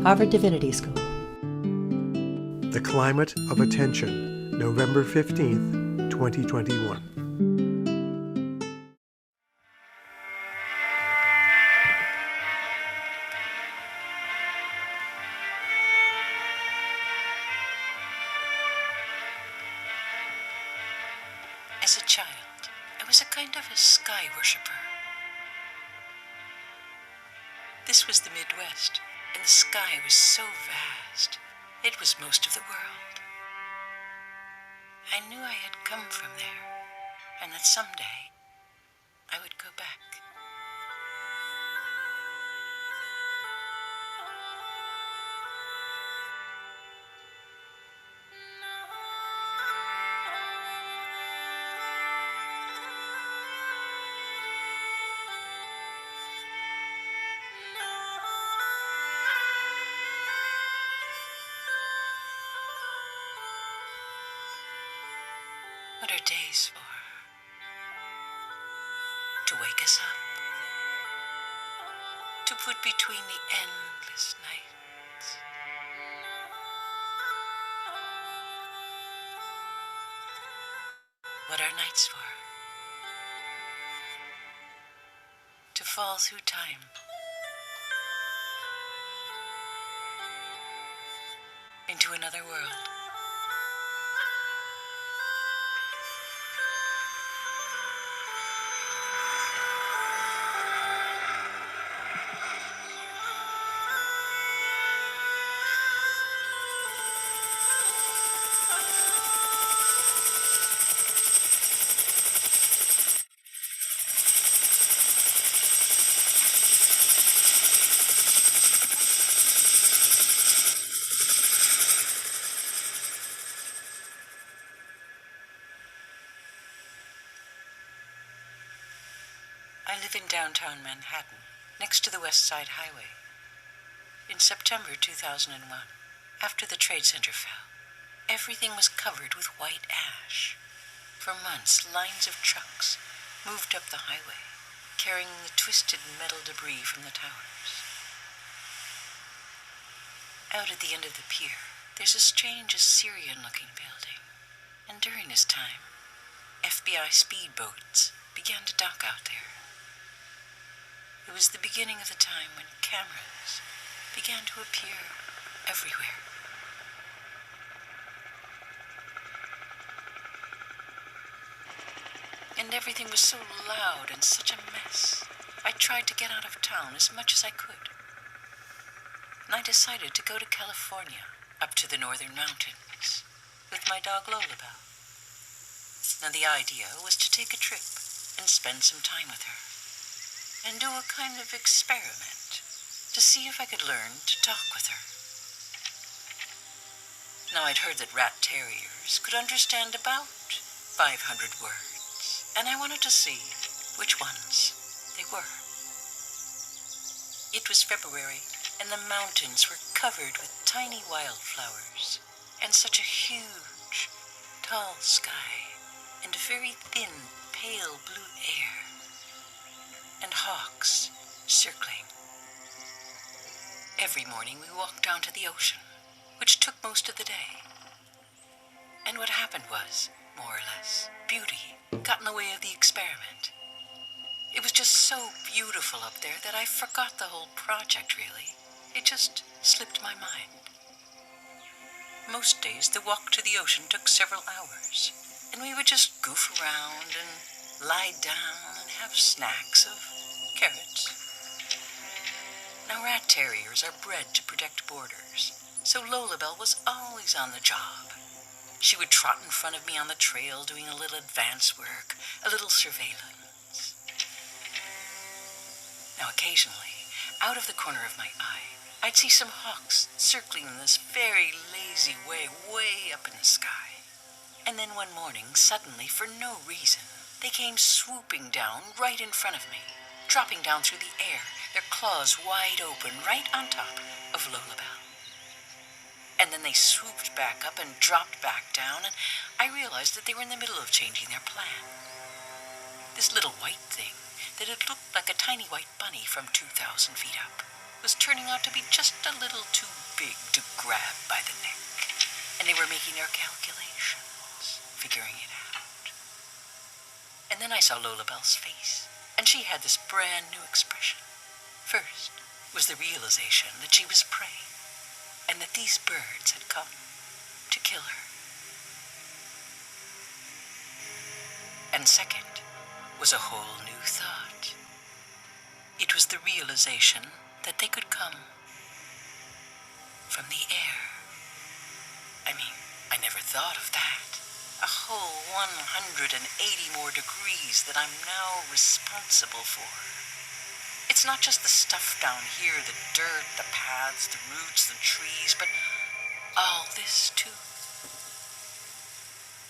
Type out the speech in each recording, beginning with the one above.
Harvard Divinity School. The Climate of Attention, November 15th, 2021. As a child, I was a kind of a sky worshipper. This was the Midwest, and the sky was so vast. It was most of the world. I knew I had come from there, and that someday I would go back. What are days for? To wake us up, to put between the endless nights. What are nights for? To fall through time, into another world. I live in downtown Manhattan, next to the West Side Highway. In September 2001, after the Trade Center fell, everything was covered with white ash. For months, lines of trucks moved up the highway, carrying the twisted metal debris from the towers. Out at the end of the pier, there's a strange Assyrian-looking building. And during this time, FBI speedboats began to dock out there. It was the beginning of the time when cameras began to appear everywhere. And everything was so loud and such a mess. I tried to get out of town as much as I could. And I decided to go to California, up to the northern mountains, with my dog Lullaby. Now the idea was to take a trip and spend some time with her, and do a kind of experiment to see if I could learn to talk with her. Now I'd heard that rat terriers could understand about 500 words, and I wanted to see which ones they were. It was February, and the mountains were covered with tiny wildflowers, and such a huge, tall sky, and a very thin, pale blue air, and hawks circling. Every morning we walked down to the ocean, which took most of the day. And what happened was, more or less, beauty got in the way of the experiment. It was just so beautiful up there that I forgot the whole project, really. It just slipped my mind. Most days the walk to the ocean took several hours, and we would just goof around and lie down and have snacks of carrots. Now rat terriers are bred to protect borders, so Lullaby was always on the job. She would trot in front of me on the trail doing a little advance work, a little surveillance. Now occasionally, out of the corner of my eye, I'd see some hawks circling in this very lazy way up in the sky. And then one morning, suddenly, for no reason, they came swooping down right in front of me, dropping down through the air, their claws wide open, right on top of Lullaby. And then they swooped back up and dropped back down, and I realized that they were in the middle of changing their plan. This little white thing, that had looked like a tiny white bunny from 2,000 feet up, was turning out to be just a little too big to grab by the neck, and they were making their calculations, figuring it out. And then I saw Lola Bell's face, and she had this brand new expression. First was the realization that she was prey, and that these birds had come to kill her. And second was a whole new thought. It was the realization that they could come from the air. I mean, I never thought of that. A whole 180 more degrees that I'm now responsible for. It's not just the stuff down here, the dirt, the paths, the roots, the trees, but all this too.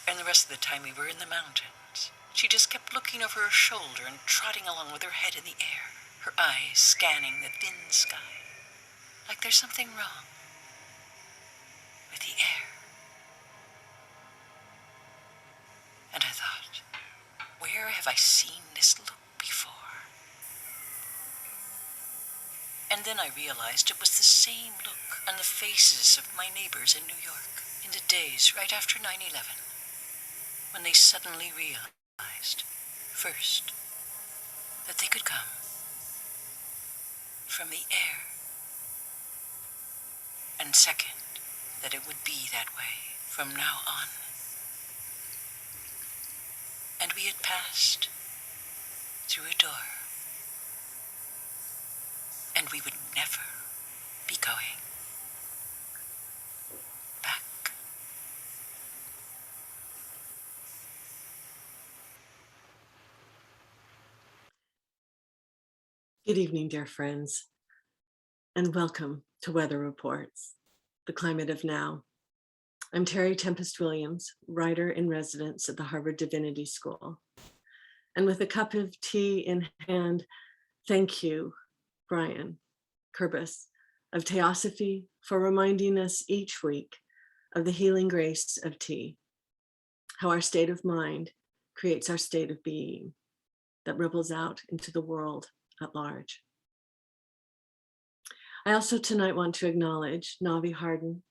And the rest of the time we were in the mountains. She just kept looking over her shoulder and trotting along with her head in the air, her eyes scanning the thin sky, like there's something wrong with the air. And I thought, where have I seen this look before? And then I realized it was the same look on the faces of my neighbors in New York in the days right after 9/11, when they suddenly realized, first, that they could come from the air, and second, that it would be that way from now on. And we had passed through a door, and we would never be going back. Good evening, dear friends, and welcome to Weather Reports, the climate of now. I'm Terry Tempest Williams, writer in residence at the Harvard Divinity School. And with a cup of tea in hand, thank you, Brian Kerbis of Theosophy, for reminding us each week of the healing grace of tea, how our state of mind creates our state of being that ripples out into the world at large. I also tonight want to acknowledge Navi Harden,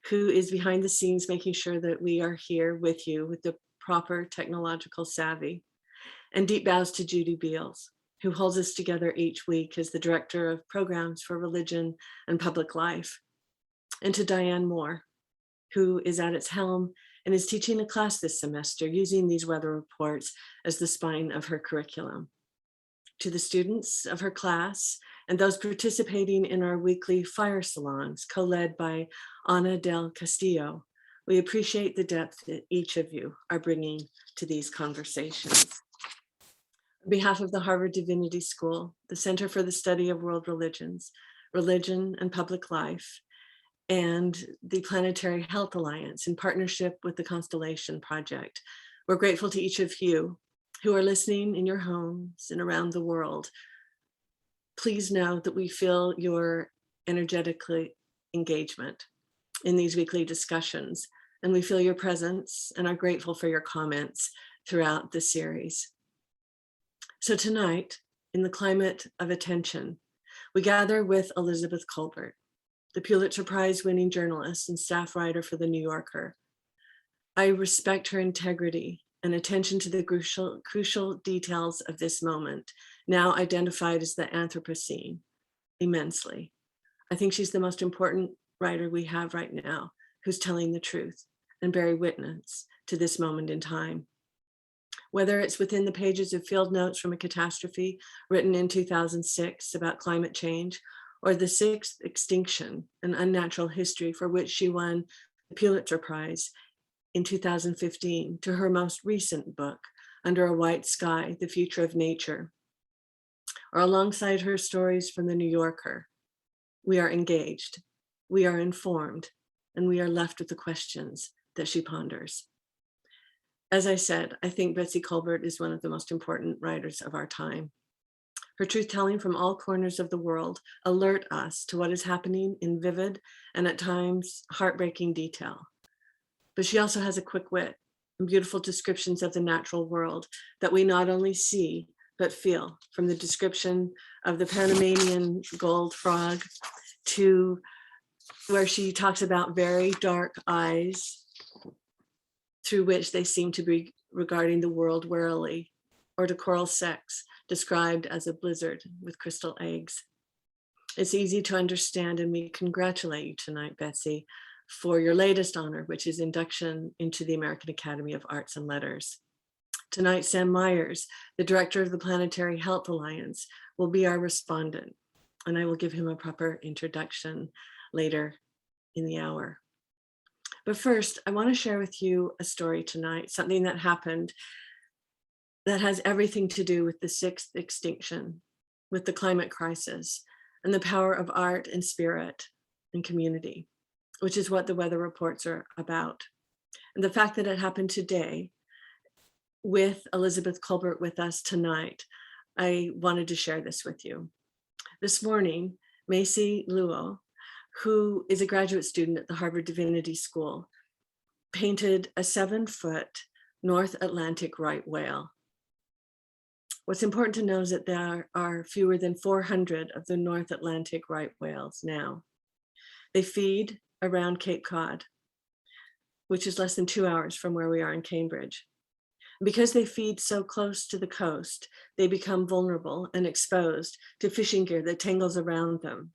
who is behind the scenes making sure that we are here with you with the proper technological savvy. And deep bows to Judy Beals, who holds us together each week as the Director of Programs for Religion and Public Life. And to Diane Moore, who is at its helm and is teaching a class this semester using these weather reports as the spine of her curriculum. To the students of her class and those participating in our weekly fire salons, co-led by Ana del Castillo, we appreciate the depth that each of you are bringing to these conversations. On behalf of the Harvard Divinity School, the Center for the Study of World Religions, Religion and Public Life, and the Planetary Health Alliance in partnership with the Constellation Project, we're grateful to each of you who are listening in your homes and around the world. Please know that we feel your energetic engagement in these weekly discussions, and we feel your presence and are grateful for your comments throughout the series. So tonight, in the climate of attention, we gather with Elizabeth Kolbert, the Pulitzer-prize winning journalist and staff writer for The New Yorker. I respect her integrity and attention to the crucial details of this moment, now identified as the Anthropocene, immensely. I think she's the most important writer we have right now, who's telling the truth and bearing witness to this moment in time. Whether it's within the pages of field notes from a catastrophe written in 2006 about climate change, or the Sixth Extinction, an unnatural history for which she won the Pulitzer-prize in 2015, to her most recent book, Under a White Sky, The Future of Nature, or alongside her stories from The New Yorker. We are engaged, we are informed, and we are left with the questions that she ponders. As I said, I think Betsy Kolbert is one of the most important writers of our time. Her truth-telling from all corners of the world alert us to what is happening in vivid and at times heartbreaking detail. But she also has a quick wit and beautiful descriptions of the natural world that we not only see, but feel, from the description of the Panamanian gold frog to where she talks about very dark eyes through which they seem to be regarding the world warily, or to coral sex, described as a blizzard with crystal eggs. It's easy to understand, and we congratulate you tonight, Betsy, for your latest honor, which is induction into the American Academy of Arts and Letters. Tonight, Sam Myers, the director of the Planetary Health Alliance, will be our respondent, and I will give him a proper introduction later in the hour. But first, I want to share with you a story tonight, something that happened that has everything to do with the Sixth Extinction, with the climate crisis, and the power of art and spirit and community, which is what the weather reports are about. And the fact that it happened today, with Elizabeth Kolbert with us tonight, I wanted to share this with you. This morning, Macy Luo, who is a graduate student at the Harvard Divinity School, painted a 7-foot North Atlantic right whale. What's important to know is that there are fewer than 400 of the North Atlantic right whales now. They feed around Cape Cod, which is less than 2 hours from where we are in Cambridge. Because they feed so close to the coast, they become vulnerable and exposed to fishing gear that tangles around them,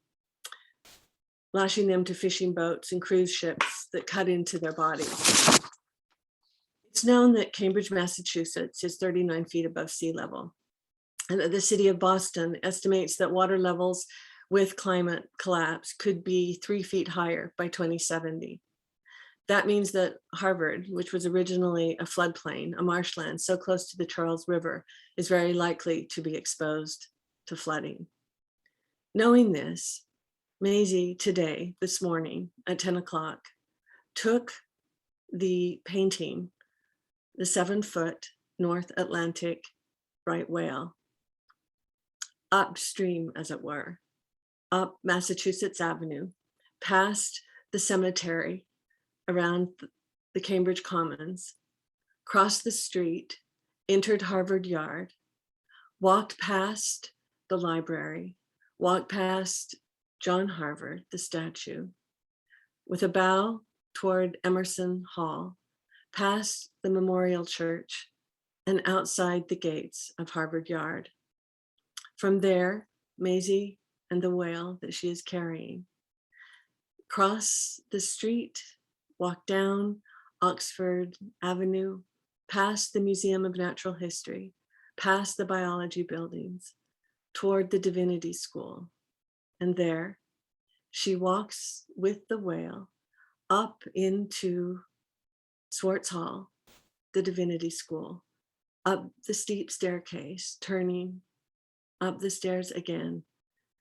lashing them to fishing boats and cruise ships that cut into their bodies. It's known that Cambridge, Massachusetts is 39 feet above sea level, and that the city of Boston estimates that water levels with climate collapse could be 3 feet higher by 2070. That means that Harvard, which was originally a floodplain, a marshland so close to the Charles River, is very likely to be exposed to flooding. Knowing this, Maisie today, this morning at 10 o'clock, took the painting, the 7-foot North Atlantic right whale, upstream, as it were, up Massachusetts Avenue, past the cemetery around the Cambridge Commons, crossed the street, entered Harvard Yard, walked past the library, walked past John Harvard, the statue, with a bow toward Emerson Hall, past the Memorial Church, and outside the gates of Harvard Yard. From there, Maisie and the whale that she is carrying cross the street, walk down Oxford Avenue, past the Museum of Natural History, past the biology buildings, toward the Divinity School. And there, she walks with the whale up into Swartz Hall, the Divinity School, up the steep staircase, turning up the stairs again,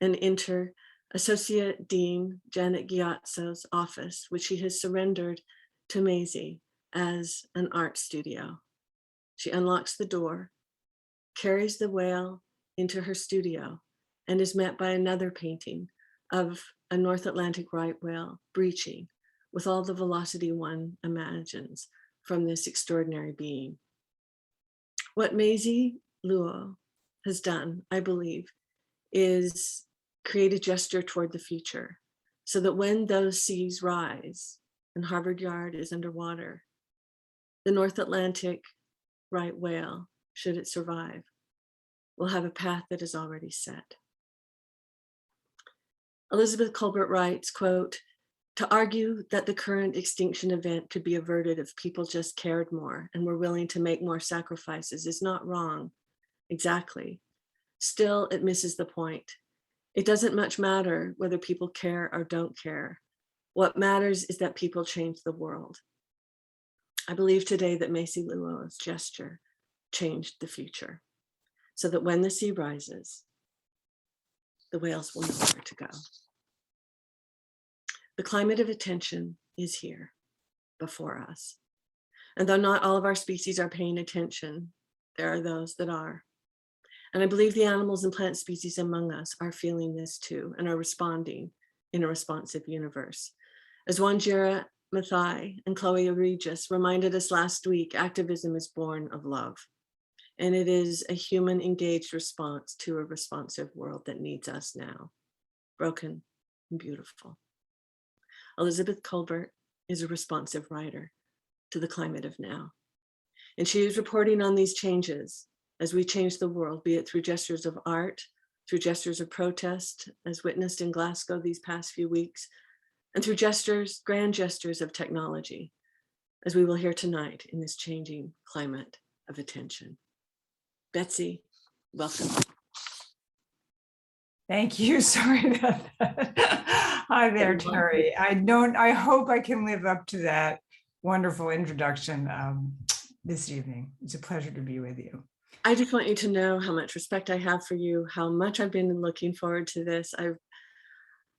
and enter Associate Dean Janet Ghiazzo's office, which she has surrendered to Maisie as an art studio. She unlocks the door, carries the whale into her studio, and is met by another painting of a North Atlantic right whale breaching with all the velocity one imagines from this extraordinary being. What Maisie Luo has done, I believe, is create a gesture toward the future, so that when those seas rise and Harvard Yard is underwater, the North Atlantic right whale, should it survive, will have a path that is already set. Elizabeth Kolbert writes, quote, "To argue that the current extinction event could be averted if people just cared more and were willing to make more sacrifices is not wrong, exactly. Still, it misses the point. It doesn't much matter whether people care or don't care. What matters is that people change the world." I believe today that Maisie Luo's gesture changed the future, so that when the sea rises, the whales will know where to go. The climate of attention is here before us. And though not all of our species are paying attention, there are those that are. And I believe the animals and plant species among us are feeling this too and are responding in a responsive universe. As Wanjira Mathai and Chloe Regis reminded us last week, activism is born of love. And it is a human engaged response to a responsive world that needs us now, broken and beautiful. Elizabeth Kolbert is a responsive writer to the climate of now. And she is reporting on these changes as we change the world, be it through gestures of art, through gestures of protest, as witnessed in Glasgow these past few weeks, and through gestures, grand gestures of technology, as we will hear tonight in this changing climate of attention. Betsy, welcome. Thank you. Sorry about that. Hi there, Terry. I hope I can live up to that wonderful introduction this evening. It's a pleasure to be with you. I just want you to know how much respect I have for you, how much I've been looking forward to this.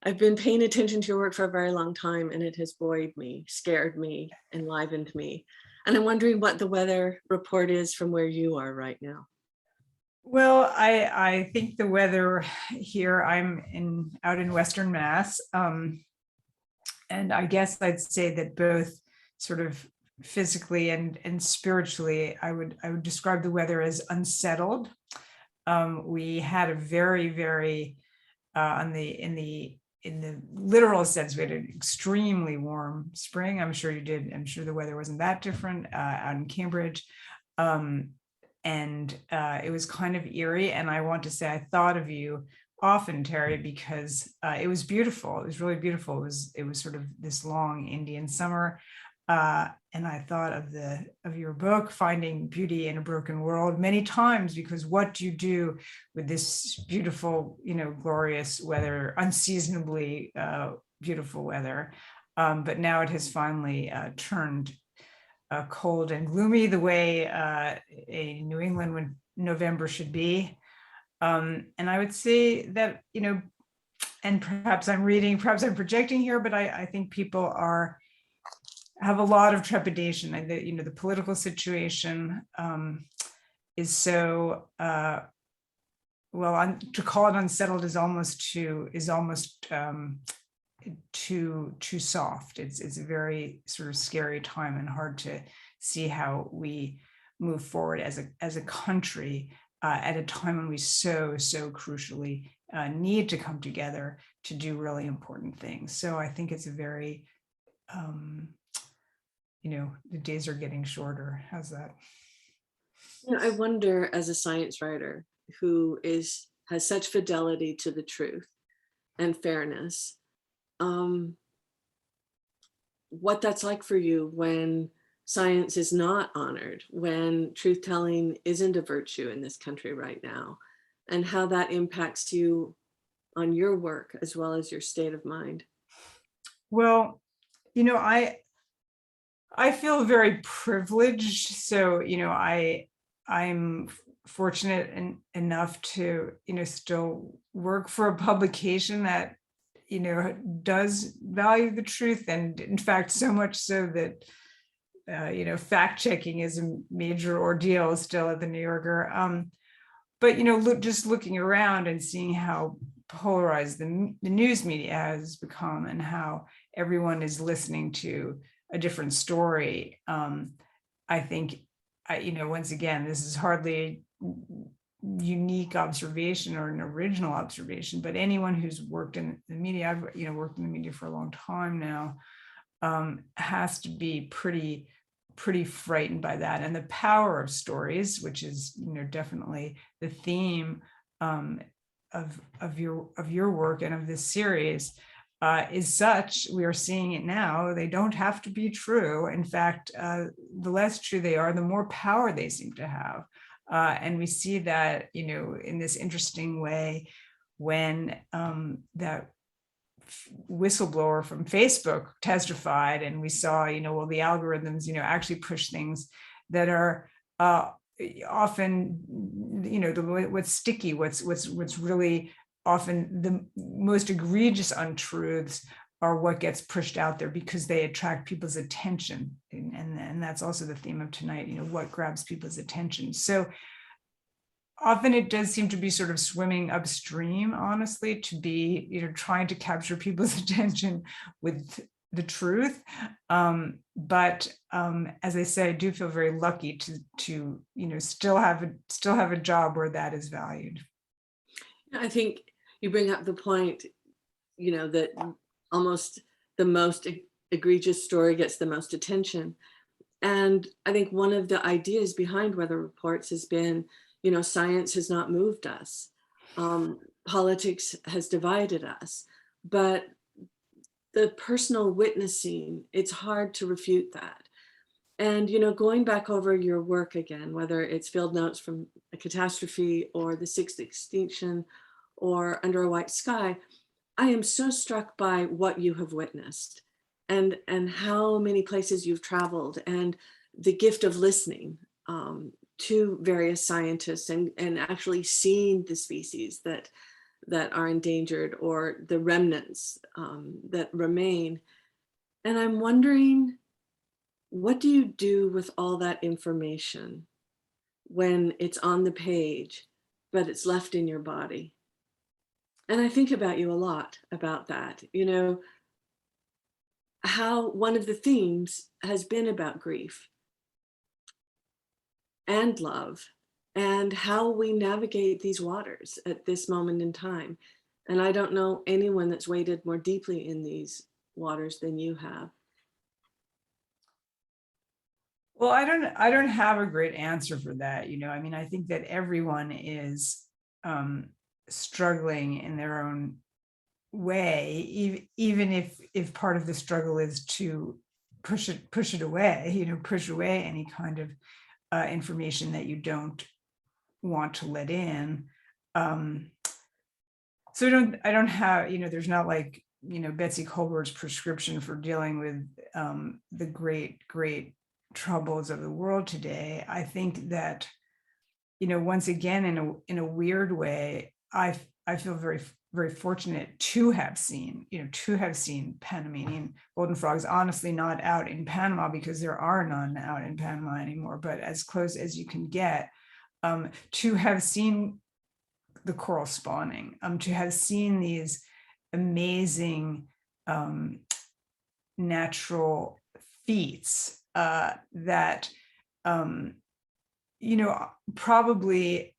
I've been paying attention to your work for a very long time, and it has buoyed me, scared me, enlivened me. And I'm wondering what the weather report is from where you are right now. Well, I think the weather here, I'm out in Western Mass, and I guess I'd say that both sort of physically and spiritually, I would describe the weather as unsettled. We had a very in the literal sense, we had an extremely warm spring. I'm sure you did. I'm sure the weather wasn't that different out in Cambridge. And it was kind of eerie. And I want to say I thought of you often, Terry, because it was beautiful. It was really beautiful. It was sort of this long Indian summer. And I thought of your book, Finding Beauty in a Broken World, many times, because what do you do with this beautiful, glorious weather, unseasonably beautiful weather? But now it has finally turned cold and gloomy the way a New England November should be. And I would say that, and perhaps I'm projecting here, but I think people have a lot of trepidation. And the political situation is so, to call it unsettled is almost too soft. It's a very sort of scary time and hard to see how we move forward as a country at a time when we so crucially need to come together to do really important things. So I think it's a very, the days are getting shorter. How's that? I wonder, as a science writer who has such fidelity to the truth and fairness, what that's like for you when science is not honored, when truth-telling isn't a virtue in this country right now, and how that impacts you on your work as well as your state of mind. Well, I feel very privileged. So, I'm fortunate enough to, still work for a publication that, does value the truth. And in fact, so much so that, fact checking is a major ordeal still at the New Yorker. But, just looking around and seeing how polarized the news media has become and how everyone is listening to a different story. I think, once again, this is hardly a unique observation or an original observation, but anyone who's worked in the media, I've worked in the media for a long time now, has to be pretty frightened by that. And the power of stories, which is definitely the theme of your work and of this series, is such, we are seeing it now, they don't have to be true. In fact, the less true they are, the more power they seem to have. And we see that, in this interesting way when that whistleblower from Facebook testified, and we saw, the algorithms, actually push things that are often, what's sticky, what's really often the most egregious untruths are what gets pushed out there because they attract people's attention. And that's also the theme of tonight, what grabs people's attention. So often it does seem to be sort of swimming upstream, honestly, to be, trying to capture people's attention with the truth. But as I say, I do feel very lucky to still have a job where that is valued. I think you bring up the point, that almost the most egregious story gets the most attention. And I think one of the ideas behind weather reports has been, science has not moved us. Politics has divided us, but the personal witnessing, it's hard to refute that. And, going back over your work again, whether it's field notes from a catastrophe or the Sixth Extinction or Under a White Sky, I am so struck by what you have witnessed and how many places you've traveled and the gift of listening to various scientists and actually seeing the species that are endangered or the remnants that remain. And I'm wondering, what do you do with all that information when it's on the page, but it's left in your body? And I think about you a lot about that, how one of the themes has been about grief and love and how we navigate these waters at this moment in time. And I don't know anyone that's waded more deeply in these waters than you have. Well, I don't have a great answer for that. I think that everyone is struggling in their own way, even if part of the struggle is to push it away, push away any kind of information that you don't want to let in. So I don't have, there's not like, Betsy Kolbert's prescription for dealing with the great troubles of the world today. I think that, once again, in a weird way, I feel very, very fortunate to have seen Panamanian golden frogs, honestly not out in Panama because there are none out in Panama anymore, but as close as you can get, to have seen the coral spawning, to have seen these amazing natural feats that, probably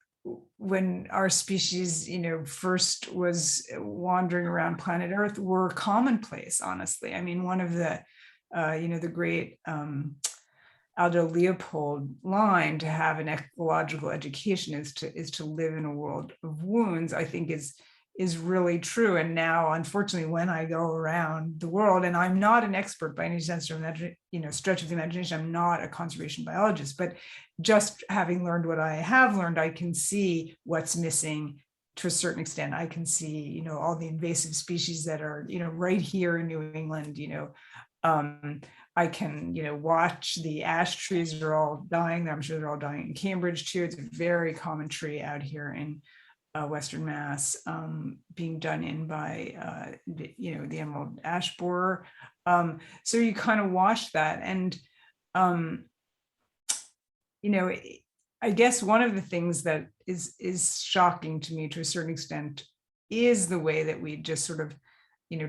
when our species, first was wandering around planet Earth were commonplace, honestly. I mean, one of the, the great Aldo Leopold line, to have an ecological education is to live in a world of wounds, I think is really true. And now, unfortunately, when I go around the world, and I'm not an expert by any sense of stretch of the imagination, I'm not a conservation biologist, but just having learned what I have learned, I can see what's missing to a certain extent. I can see, all the invasive species that are, right here in New England, I can, watch the ash trees are all dying. I'm sure they're all dying in Cambridge too. It's a very common tree out here in Western Mass, being done in by, the emerald ash borer. So you kind of watch that. And, I guess one of the things that is shocking to me to a certain extent is the way that we just sort of,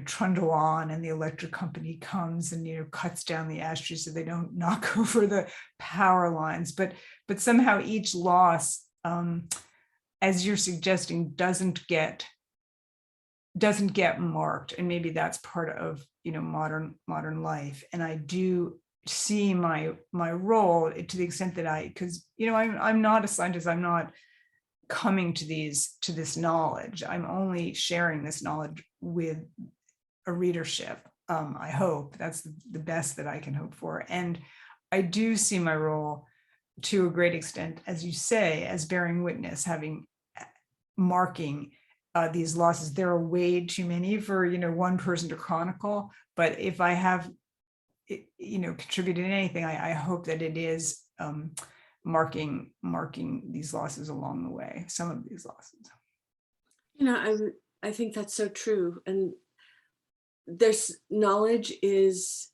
trundle on, and the electric company comes and, cuts down the ash trees so they don't knock over the power lines. But somehow each loss, as you're suggesting, doesn't get marked, and maybe that's part of modern life. And I do see my role to the extent that because I'm not a scientist, I'm not coming to this knowledge, I'm only sharing this knowledge with a readership. I hope that's the best that I can hope for. And I do see my role to a great extent, as you say, as bearing witness, marking these losses. There are way too many for one person to chronicle, but if I have contributed anything, I hope that it is marking these losses along the way, some of these losses. I think that's so true. And there's knowledge is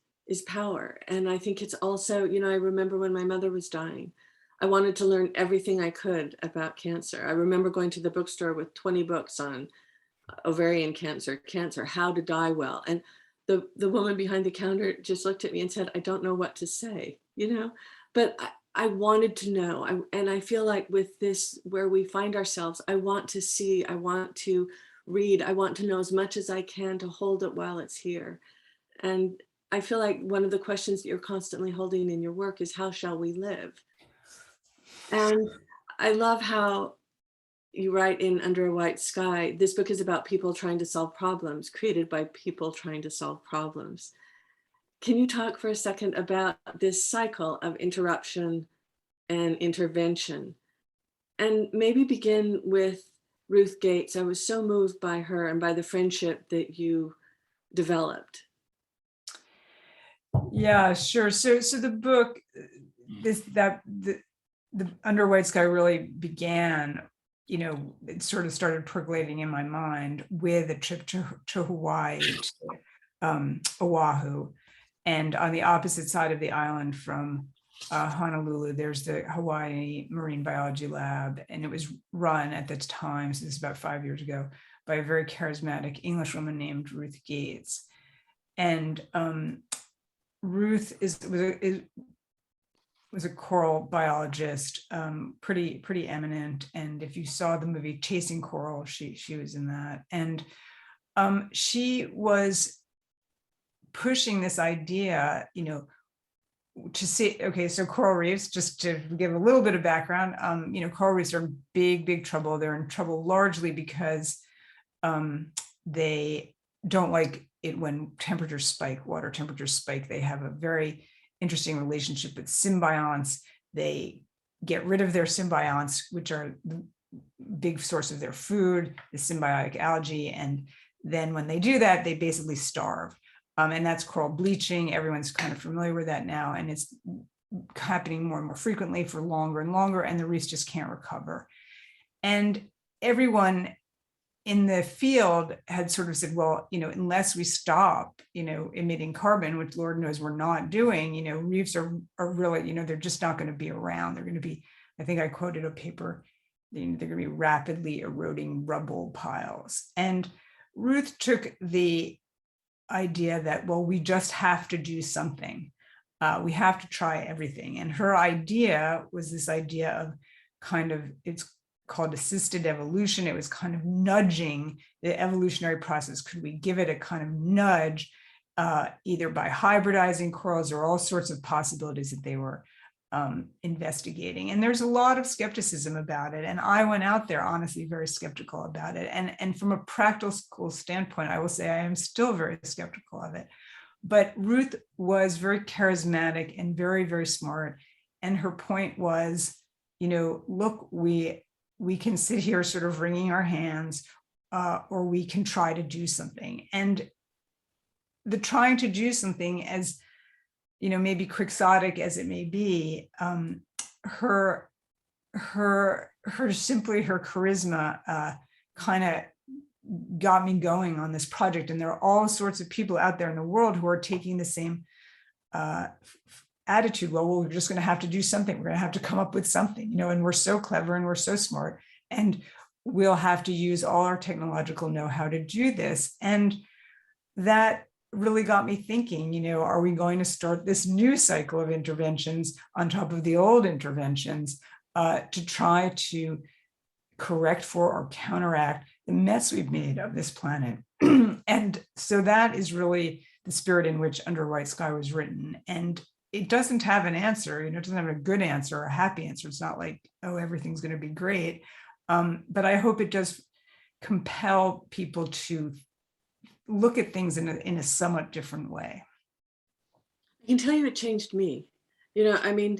power. And I think it's also, I remember when my mother was dying, I wanted to learn everything I could about cancer. I remember going to the bookstore with 20 books on ovarian cancer, how to die well. And the woman behind the counter just looked at me and said, I don't know what to say, but I wanted to know. And I feel like with this, where we find ourselves, I want to see, I want to read, I want to know as much as I can to hold it while it's here. And I feel like one of the questions that you're constantly holding in your work is, how shall we live? And I love how you write in Under a White Sky, this book is about people trying to solve problems, created by people trying to solve problems. Can you talk for a second about this cycle of interruption and intervention? And maybe begin with Ruth Gates. I was so moved by her and by the friendship that you developed. Yeah, sure. So the book, the Under White Sky really began, it sort of started percolating in my mind with a trip to Hawaii, to Oahu. And on the opposite side of the island from Honolulu, there's the Hawaii Marine Biology Lab. And it was run at the time, so this is about 5 years ago, by a very charismatic Englishwoman named Ruth Gates. And Ruth was a coral biologist, pretty eminent. And if you saw the movie Chasing Coral, she was in that. And she was pushing this idea, to see, okay, so coral reefs, just to give a little bit of background, coral reefs are in big trouble. They're in trouble largely because they don't like it when temperatures spike, water temperatures spike. They have a very interesting relationship with symbionts. They get rid of their symbionts, which are the big source of their food, the symbiotic algae. And then when they do that, they basically starve. And that's coral bleaching. Everyone's kind of familiar with that now. And it's happening more and more frequently for longer and longer, and the reefs just can't recover. And everyone in the field had sort of said, well, unless we stop, emitting carbon, which Lord knows we're not doing, reefs are really, they're just not going to be around. They're going to be, I think I quoted a paper, they're going to be rapidly eroding rubble piles. And Ruth took the idea that, well, we just have to do something. We have to try everything. And her idea was this idea of it's called assisted evolution. It was kind of nudging the evolutionary process. Could we give it a kind of nudge, either by hybridizing corals or all sorts of possibilities that they were investigating? And there's a lot of skepticism about it. And I went out there, honestly, very skeptical about it. And from a practical standpoint, I will say I am still very skeptical of it. But Ruth was very charismatic and very, very smart. And her point was, look, we can sit here sort of wringing our hands, or we can try to do something. And the trying to do something, as maybe quixotic as it may be, her charisma kind of got me going on this project. And there are all sorts of people out there in the world who are taking the same attitude. Well, we're just going to have to do something. We're going to have to come up with something, and we're so clever and we're so smart, and we'll have to use all our technological know-how to do this. And that really got me thinking, are we going to start this new cycle of interventions on top of the old interventions to try to correct for or counteract the mess we've made of this planet? And so that is really the spirit in which Under White Sky was written. And it doesn't have an answer, it doesn't have a good answer or a happy answer. It's not like, oh, everything's going to be great. But I hope it does compel people to look at things in a somewhat different way. I can tell you it changed me. The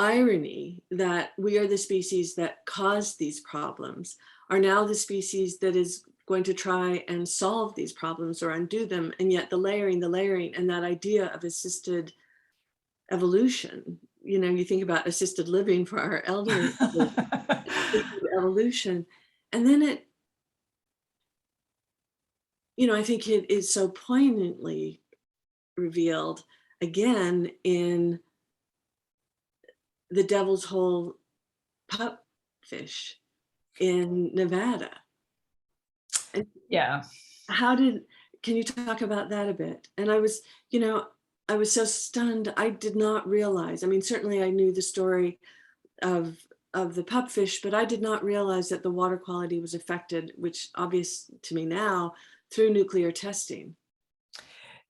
irony that we are the species that caused these problems are now the species that is going to try and solve these problems or undo them. And yet the layering, and that idea of assisted evolution, you think about assisted living for our elderly, assisted evolution. And then I think it is so poignantly revealed again in the Devil's Hole pupfish in Nevada. And Yeah. Can you talk about that a bit? And I was so stunned. I did not realize, certainly I knew the story of the pupfish, but I did not realize that the water quality was affected, which obvious to me now, through nuclear testing.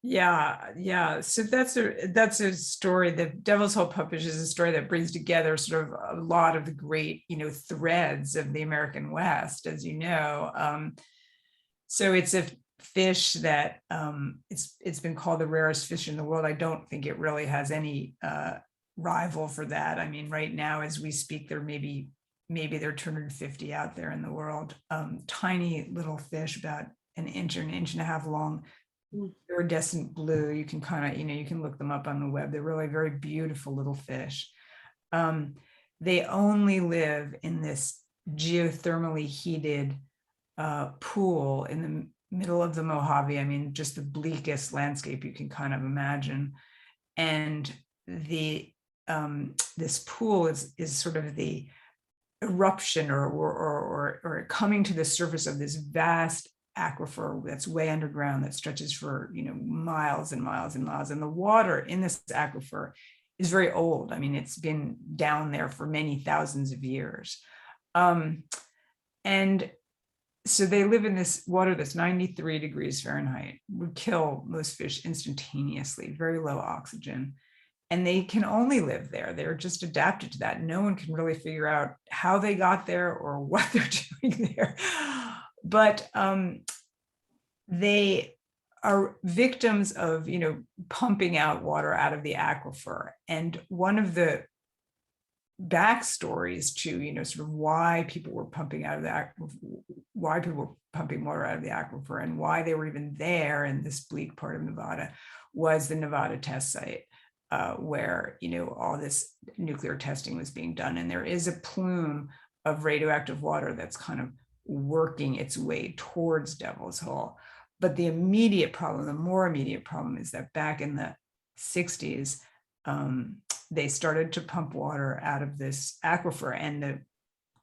Yeah. So that's a story. The Devil's Hole Puppies is a story that brings together sort of a lot of the great, threads of the American West, as you know. So it's a fish that it's been called the rarest fish in the world. I don't think it really has any rival for that. I mean, right now as we speak, there maybe there are 250 out there in the world. Tiny little fish, about an inch and a half long, iridescent blue. You can kind of, you can look them up on the web. They're really very beautiful little fish. They only live in this geothermally heated pool in the middle of the Mojave. I mean, just the bleakest landscape you can kind of imagine. And this pool is sort of the eruption or coming to the surface of this vast aquifer that's way underground, that stretches for miles and miles and miles. And the water in this aquifer is very old. I mean, it's been down there for many thousands of years. And so they live in this water that's 93 degrees Fahrenheit, would kill most fish instantaneously, very low oxygen. And they can only live there. They're just adapted to that. No one can really figure out how they got there or what they're doing there. But they are victims of, pumping out water out of the aquifer. And one of the backstories to, sort of why people were pumping out of the aquifer, why people were pumping water out of the aquifer, and why they were even there in this bleak part of Nevada, was the Nevada test site, where, all this nuclear testing was being done. And there is a plume of radioactive water that's kind of working its way towards Devil's Hole. But the immediate problem, the more immediate problem, is that back in the 60s, they started to pump water out of this aquifer, and the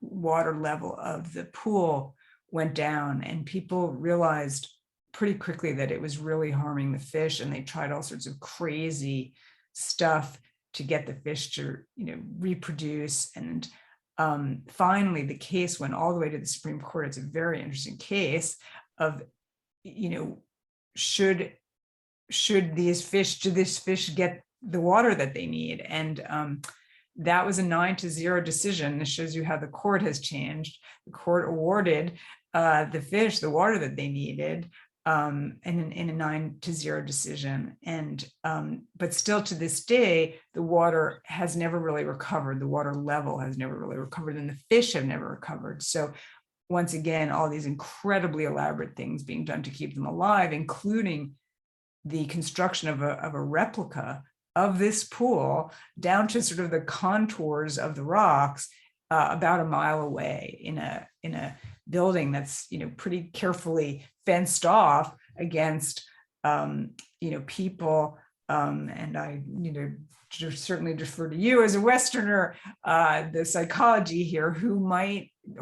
water level of the pool went down, and people realized pretty quickly that it was really harming the fish. And they tried all sorts of crazy stuff to get the fish to, reproduce. And finally, the case went all the way to the Supreme Court. It's a very interesting case of, should this fish get the water that they need? And that was a 9-0 decision. This shows you how the court has changed. The court awarded the fish the water that they needed, in a 9-0 decision. And but still to this day, the water has never really recovered. The water level has never really recovered, and the fish have never recovered. So once again, all these incredibly elaborate things being done to keep them alive, including the construction of a replica of this pool down to sort of the contours of the rocks, about a mile away in a building that's pretty carefully fenced off against people, and I certainly defer to you as a Westerner, the psychology here, who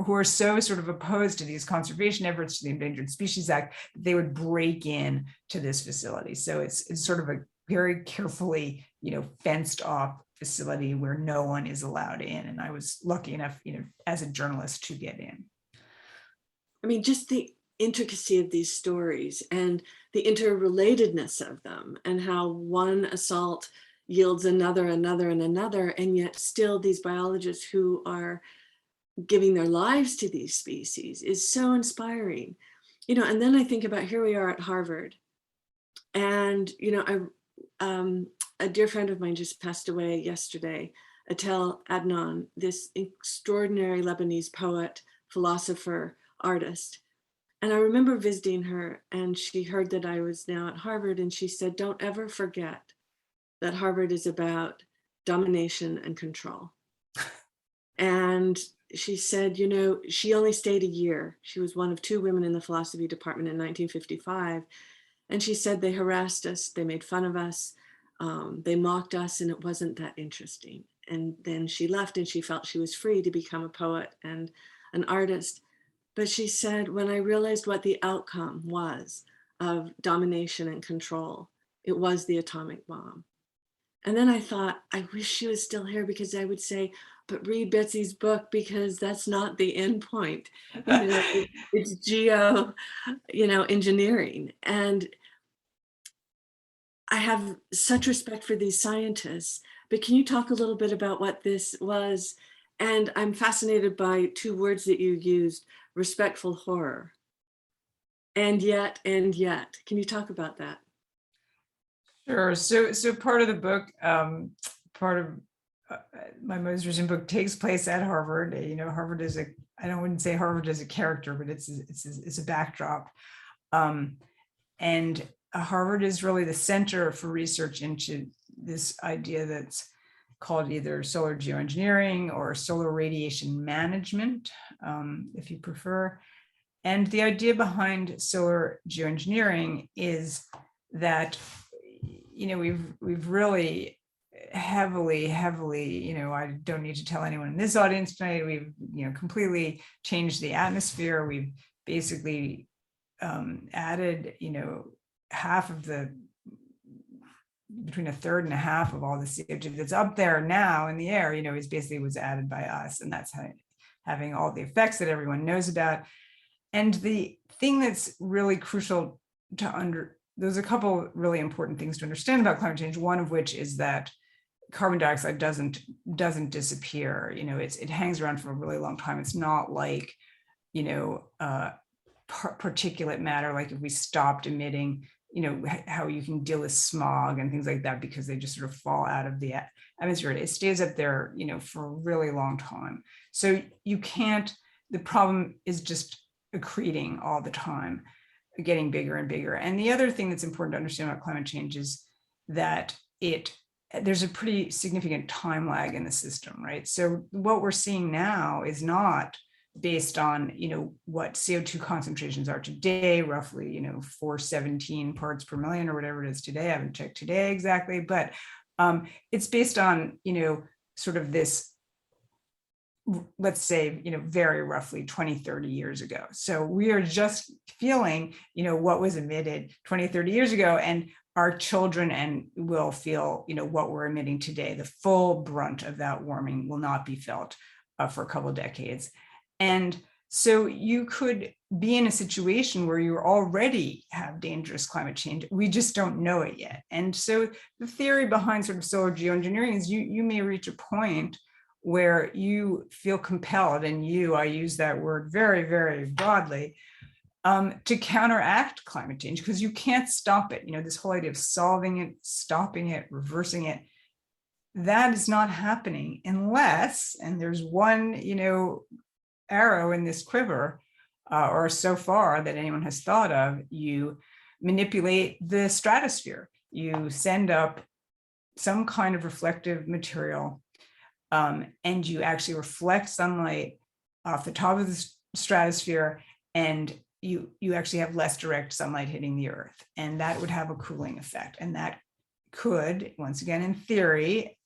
are so sort of opposed to these conservation efforts, to the Endangered Species Act, they would break in to this facility. So it's sort of a very carefully fenced off facility where no one is allowed in. And I was lucky enough, as a journalist, to get in. I mean, just the intricacy of these stories and the interrelatedness of them, and how one assault yields another, and another, and yet still these biologists who are giving their lives to these species is so inspiring. And then I think about, here we are at Harvard, and a dear friend of mine just passed away yesterday, Atel Adnan, this extraordinary Lebanese poet, philosopher, artist. And I remember visiting her, and she heard that I was now at Harvard, and she said, don't ever forget that Harvard is about domination and control. And she said, she only stayed a year. She was one of 2 women in the philosophy department in 1955. And she said, they harassed us, they made fun of us, they mocked us, and it wasn't that interesting. And then she left, and she felt she was free to become a poet and an artist. But she said, when I realized what the outcome was of domination and control, it was the atomic bomb. And then I thought, I wish she was still here, because I would say, but read Betsy's book, because that's not the end point. It's geo, engineering. And I have such respect for these scientists, but can you talk a little bit about what this was? And I'm fascinated by two words that you used, respectful horror. And yet, and yet. Can you talk about that? Sure. So part of the book, part of my most recent book takes place at Harvard. Harvard is I wouldn't say Harvard is a character, but it's a backdrop. And Harvard is really the center for research into this idea that's called either solar geoengineering or solar radiation management, if you prefer. And the idea behind solar geoengineering is that, we've really heavily, I don't need to tell anyone in this audience tonight, we've, completely changed the atmosphere. We've basically added, half of between a third and a half of all the CO2 that's up there now in the air, is basically was added by us. And that's having all the effects that everyone knows about. And the thing that's really crucial there's a couple really important things to understand about climate change. One of which is that carbon dioxide doesn't disappear. It hangs around for a really long time. It's not like, particulate matter, like if we stopped emitting, how you can deal with smog and things like that, because they just sort of fall out of the atmosphere. It stays up there, for a really long time. So the problem is just accreting all the time, getting bigger and bigger. And the other thing that's important to understand about climate change is that there's a pretty significant time lag in the system, right? So what we're seeing now is not based on, what CO2 concentrations are today, roughly, 417 parts per million or whatever it is today. I haven't checked today exactly, but it's based on, sort of this, let's say, very roughly 20, 30 years ago. So we are just feeling, what was emitted 20, 30 years ago, and our children will feel, what we're emitting today. The full brunt of that warming will not be felt for a couple of decades. And so you could be in a situation where you already have dangerous climate change. We just don't know it yet. And so the theory behind sort of solar geoengineering is you may reach a point where you feel compelled, and I use that word very, very broadly, to counteract climate change, because you can't stop it. This whole idea of solving it, stopping it, reversing it, that is not happening unless, and there's one, arrow in this quiver, or so far that anyone has thought of, you manipulate the stratosphere. You send up some kind of reflective material, and you actually reflect sunlight off the top of the stratosphere, and you actually have less direct sunlight hitting the earth, and that would have a cooling effect. And that could, once again, in theory,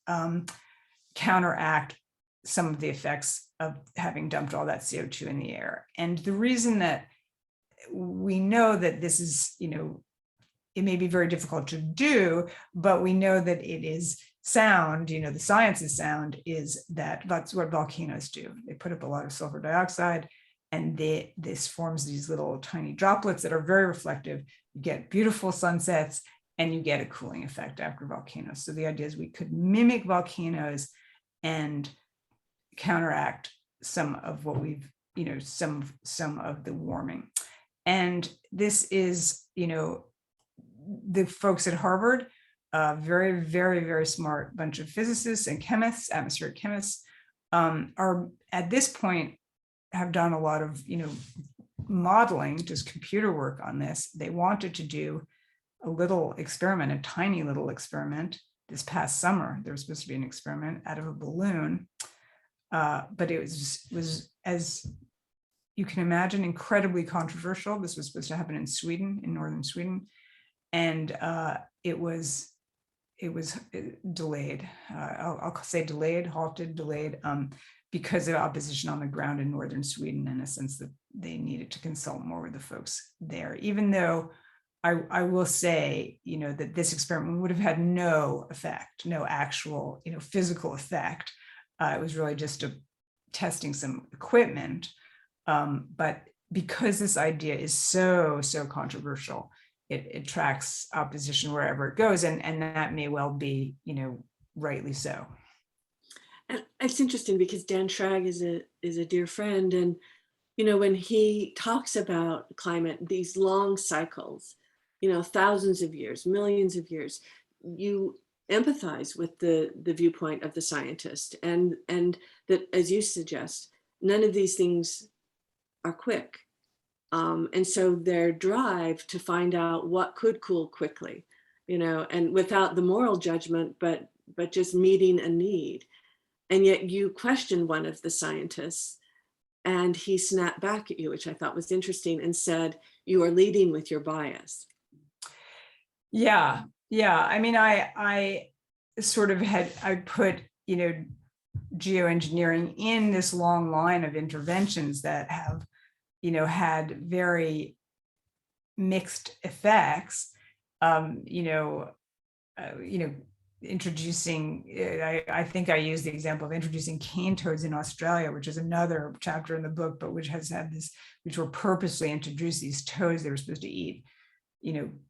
counteract some of the effects of having dumped all that CO2 in the air. And the reason that we know that this is, it may be very difficult to do, but we know that it is sound, the science is sound, is that that's what volcanoes do. They put up a lot of sulfur dioxide, and this forms these little tiny droplets that are very reflective. You get beautiful sunsets, and you get a cooling effect after volcanoes. So the idea is we could mimic volcanoes and counteract some of what we've, some of the warming. And this is, the folks at Harvard, very, very, very smart bunch of physicists and chemists, atmospheric chemists, are at this point have done a lot of, modeling, just computer work on this. They wanted to do a little experiment, a tiny little experiment this past summer. There was supposed to be an experiment out of a balloon, but it was, as you can imagine, incredibly controversial. This was supposed to happen in Sweden, in northern Sweden, and it was delayed. I'll say delayed, halted, delayed, because of opposition on the ground in northern Sweden, in a sense that they needed to consult more with the folks there. Even though I will say, that this experiment would have had no effect, no actual, physical effect. It was really just testing some equipment. But because this idea is so controversial, it attracts opposition wherever it goes, and that may well be, rightly so. And it's interesting because Dan Schrag is a dear friend, and when he talks about climate, these long cycles, thousands of years, millions of years, you empathize with the viewpoint of the scientist, and that, as you suggest, none of these things are quick. And so their drive to find out what could cool quickly, and without the moral judgment, but just meeting a need. And yet you question one of the scientists, and he snapped back at you, which I thought was interesting, and said, "You are leading with your bias." Yeah. I mean, I sort of I put, geoengineering in this long line of interventions that have, had very mixed effects. Introducing, I think I used the example of introducing cane toads in Australia, which is another chapter in the book, but which were purposely introduced, these toads. They were supposed to eat,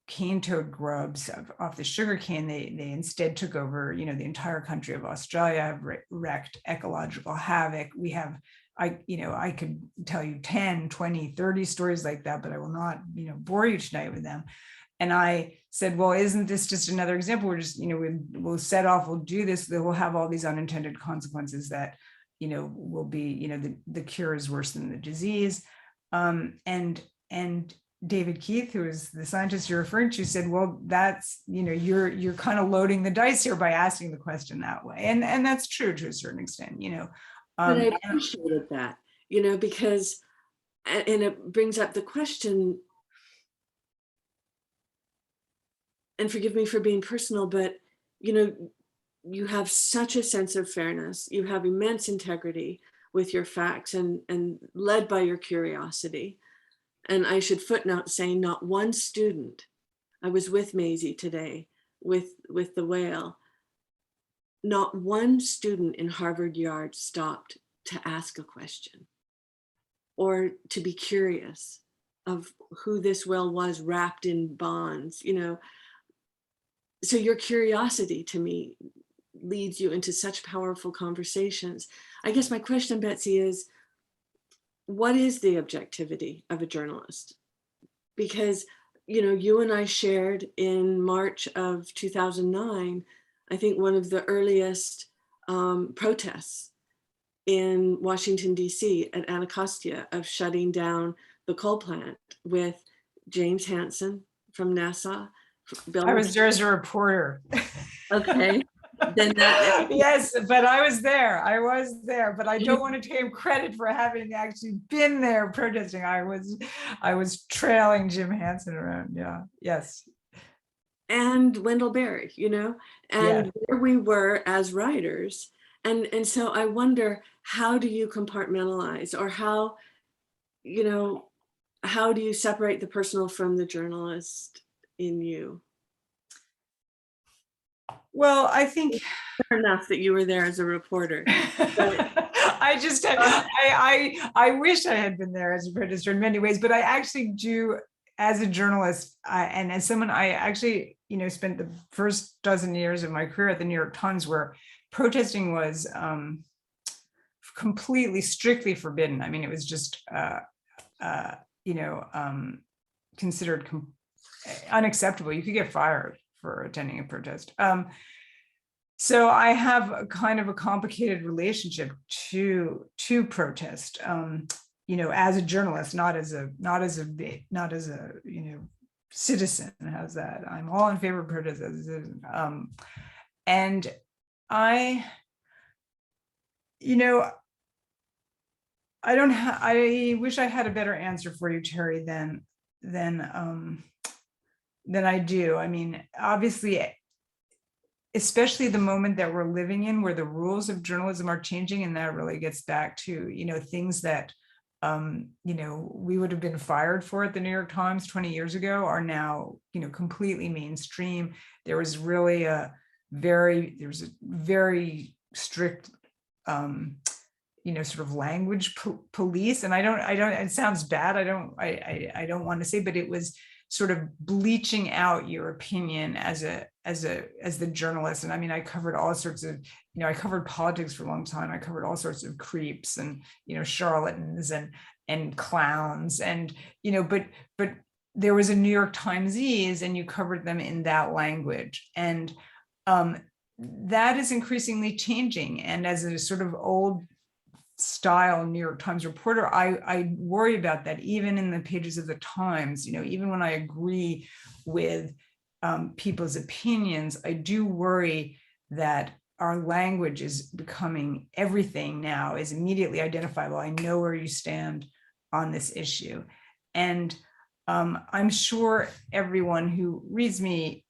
cane toad grubs off the sugar cane. They instead took over, the entire country of Australia, have wreaked ecological havoc. We have, I could tell you 10, 20, 30 stories like that, but I will not, bore you tonight with them. And I said, well, isn't this just another example? We're just, we'll set off, we'll do this, that will have all these unintended consequences that, will be, the cure is worse than the disease. And David Keith, who is the scientist you're referring to, said, well, that's, you're kind of loading the dice here by asking the question that way. And that's true to a certain extent, But I appreciated that, because, and it brings up the question, and forgive me for being personal, but, you have such a sense of fairness. You have immense integrity with your facts, and led by your curiosity. And I should footnote saying not one student, I was with Maisie today with the whale, not one student in Harvard Yard stopped to ask a question or to be curious of who this whale was wrapped in bonds, So your curiosity, to me, leads you into such powerful conversations. I guess my question, Betsy, is what is the objectivity of a journalist? Because, you and I shared in March of 2009, I think one of the earliest protests in Washington, D.C. at Anacostia of shutting down the coal plant with James Hansen from NASA. I was there as a reporter. Okay. Then that, yes, but I was there, but I don't want to take him credit for having actually been there protesting. I was trailing Jim Hansen around. Yeah. Yes. And Wendell Berry, and where we were as writers. And so I wonder, how do you compartmentalize, or how do you separate the personal from the journalist in you? Well, I think enough that you were there as a reporter. I wish I had been there as a producer in many ways, but I actually do, as a journalist, and as someone, I actually, spent the first dozen years of my career at the New York Times, where protesting was completely, strictly forbidden. I mean, it was just, considered unacceptable. You could get fired for attending a protest. So I have a kind of a complicated relationship to protest, as a journalist, not as a citizen. How's that? I'm all in favor of protest as a citizen. And I wish I had a better answer for you, Terry, than I do. I mean, obviously, especially the moment that we're living in, where the rules of journalism are changing, and that really gets back to, things that, we would have been fired for at the New York Times 20 years ago are now, completely mainstream. There was really a very strict, sort of language police. And I don't, it sounds bad. I don't want to say, but it was sort of bleaching out your opinion as the journalist. And I mean, I covered all sorts of, I covered politics for a long time. I covered all sorts of creeps and, charlatans and clowns and, but there was a New York Timesies and you covered them in that language. And that is increasingly changing. And as a sort of old style New York Times reporter, I worry about that even in the pages of the Times, even when I agree with people's opinions, I do worry that our language is becoming everything now is immediately identifiable. I know where you stand on this issue. And I'm sure everyone who reads me,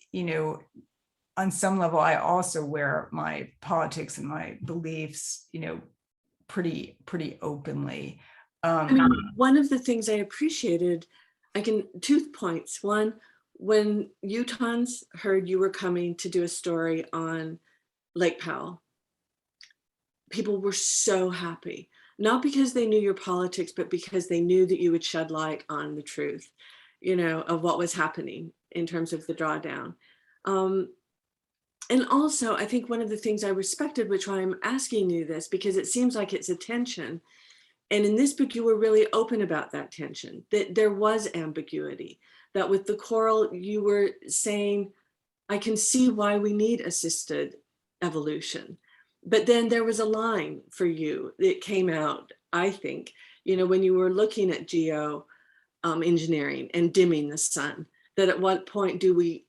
on some level, I also wear my politics and my beliefs, pretty openly. I mean, one of the things I appreciated, two points. One, when Utahns heard you were coming to do a story on Lake Powell, people were so happy, not because they knew your politics, but because they knew that you would shed light on the truth, of what was happening in terms of the drawdown. And also, I think one of the things I respected, which why I'm asking you this, because it seems like it's a tension. And in this book, you were really open about that tension, that there was ambiguity, that with the coral, you were saying, I can see why we need assisted evolution. But then there was a line for you that came out, I think, when you were looking at geo-engineering and dimming the sun, that at what point do we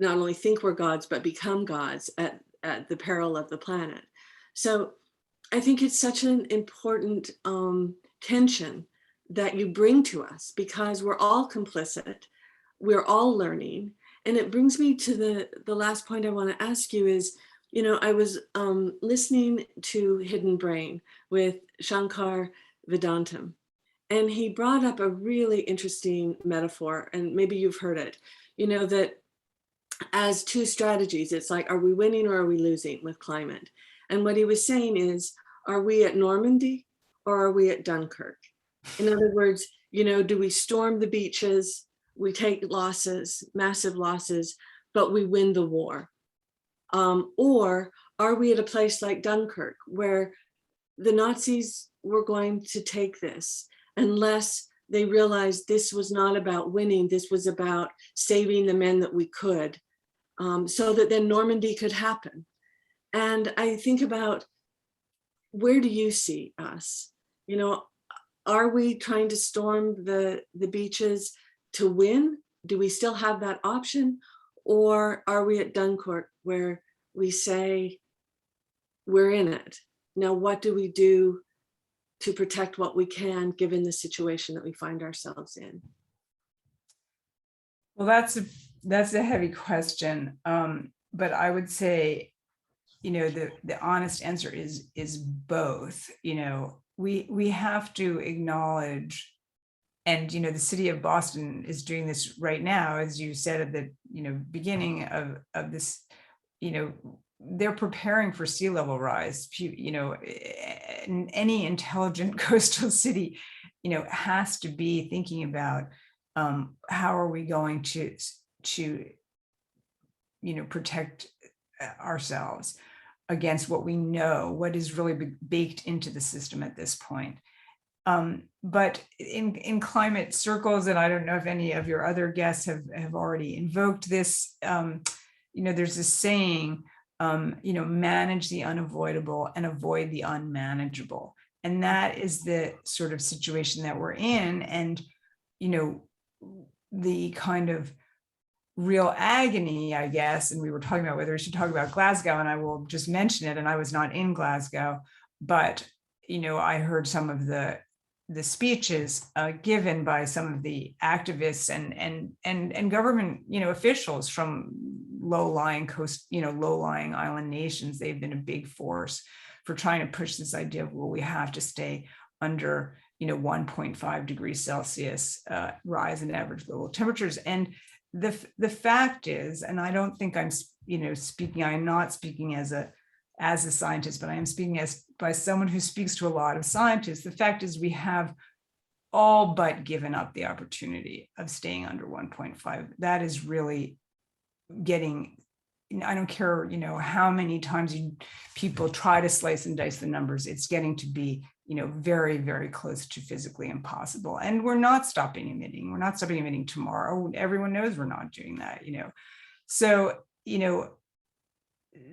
not only think we're gods, but become gods at the peril of the planet. So I think it's such an important tension that you bring to us because we're all complicit, we're all learning. And it brings me to the last point I want to ask you is, I was listening to Hidden Brain with Shankar Vedantam, and he brought up a really interesting metaphor, and maybe you've heard it, that as two strategies, it's like, are we winning or are we losing with climate? And what he was saying is, are we at Normandy or are we at Dunkirk? In other words, do we storm the beaches, we take losses, massive losses, but we win the war? Or are we at a place like Dunkirk where the Nazis were going to take this unless they realized this was not about winning, this was about saving the men that we could, so that then Normandy could happen. And I think about, where do you see us? Are we trying to storm the beaches to win? Do we still have that option? Or are we at Dunkirk where we say, we're in it? Now, what do we do to protect what we can, given the situation that we find ourselves in? Well, that's a heavy question. But I would say, the honest answer is both. We have to acknowledge, and the city of Boston is doing this right now, as you said at the beginning of this. They're preparing for sea level rise. Any intelligent coastal city, has to be thinking about how are we going to protect ourselves against what we know, what is really baked into the system at this point. But in climate circles, and I don't know if any of your other guests have already invoked this, there's this saying, manage the unavoidable and avoid the unmanageable. And that is the sort of situation that we're in. And, the kind of real agony, I guess, and we were talking about whether we should talk about Glasgow, and I will just mention it, and I was not in Glasgow, but, I heard some of the speeches given by some of the activists and government, officials from low-lying low-lying island nations. They've been a big force for trying to push this idea of, well, we have to stay under, 1.5 degrees Celsius rise in average global temperatures. And the fact is, and I don't think I'm, I'm not speaking as a scientist, but I am speaking by someone who speaks to a lot of scientists. The fact is we have all but given up the opportunity of staying under 1.5. That is really getting, I don't care, how many times people try to slice and dice the numbers, it's getting to be, very, very close to physically impossible. And we're not stopping emitting. We're not stopping emitting tomorrow. Everyone knows we're not doing that, So,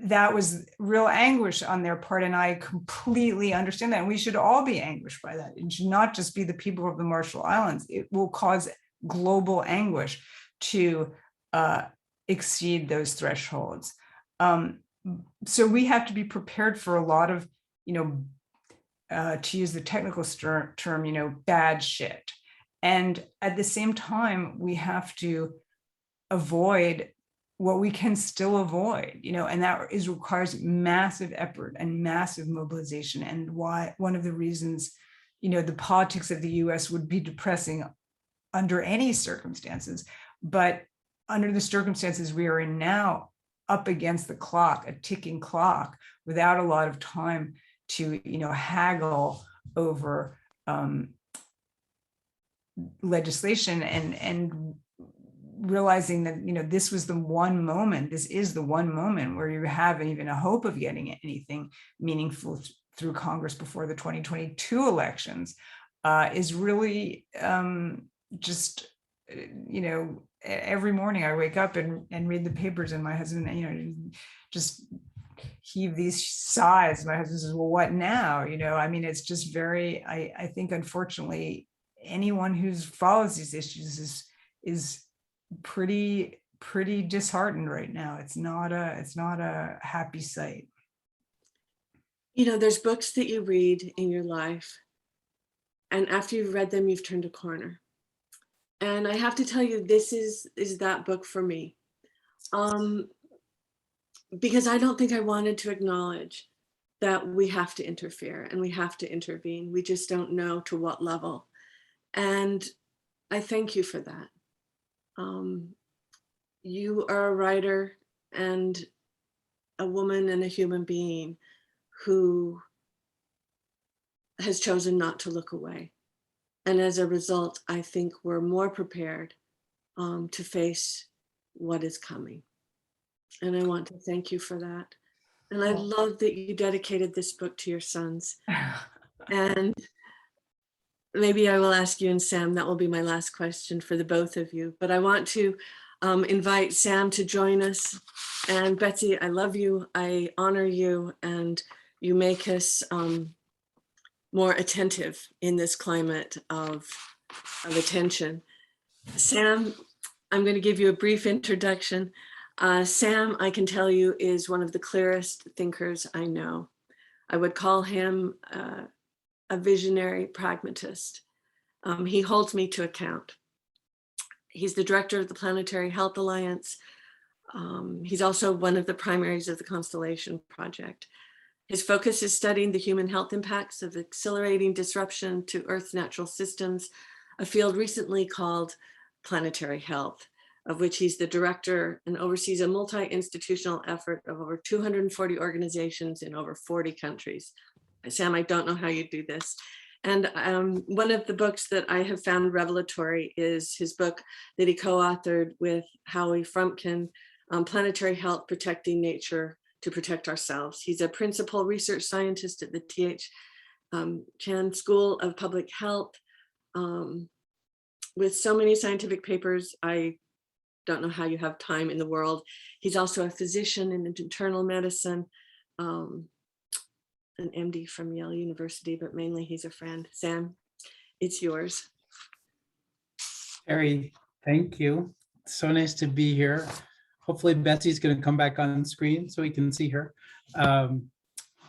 that was real anguish on their part. And I completely understand that. And we should all be anguished by that. It should not just be the people of the Marshall Islands. It will cause global anguish to exceed those thresholds. So we have to be prepared for a lot of, to use the technical term, bad shit. And at the same time, we have to avoid what we can still avoid, and that requires massive effort and massive mobilization. And why one of the reasons, the politics of the US would be depressing under any circumstances, but under the circumstances we are in now, up against the clock, a ticking clock, without a lot of time to, haggle over legislation and realizing that, this is the one moment where you have even a hope of getting anything meaningful through Congress before the 2022 elections, is really just, every morning I wake up and read the papers, and my husband, just heave these sighs. My husband says, well, what now? It's just very, I think, unfortunately, anyone who follows these issues is pretty disheartened right now. It's not a happy sight. There's books that you read in your life, and after you've read them, you've turned a corner. And I have to tell you, this is that book for me. Because I don't think I wanted to acknowledge that we have to interfere and we have to intervene. We just don't know to what level. And I thank you for that. You are a writer and a woman and a human being who has chosen not to look away. And as a result, I think we're more prepared to face what is coming. And I want to thank you for that. And I love that you dedicated this book to your sons. And maybe I will ask you and Sam, that will be my last question for the both of you. But I want to invite Sam to join us. And Betsy, I love you, I honor you, and you make us more attentive in this climate of attention. Sam, I'm going to give you a brief introduction. Sam, I can tell you, is one of the clearest thinkers I know. I would call him a visionary pragmatist. He holds me to account. He's the director of the Planetary Health Alliance. He's also one of the primaries of the Constellation Project. His focus is studying the human health impacts of accelerating disruption to Earth's natural systems, a field recently called planetary health, of which he's the director and oversees a multi-institutional effort of over 240 organizations in over 40 countries. Sam, I don't know how you do this. And one of the books that I have found revelatory is his book that he co-authored with Howie Frumpkin, Planetary Health, Protecting Nature to Protect Ourselves. He's a principal research scientist at the T.H. Chan School of Public Health. With so many scientific papers, I don't know how you have time in the world. He's also a physician in internal medicine, an MD from Yale University, but mainly he's a friend. Sam, it's yours. Terry, thank you. So nice to be here. Hopefully Betsy's going to come back on screen so we can see her.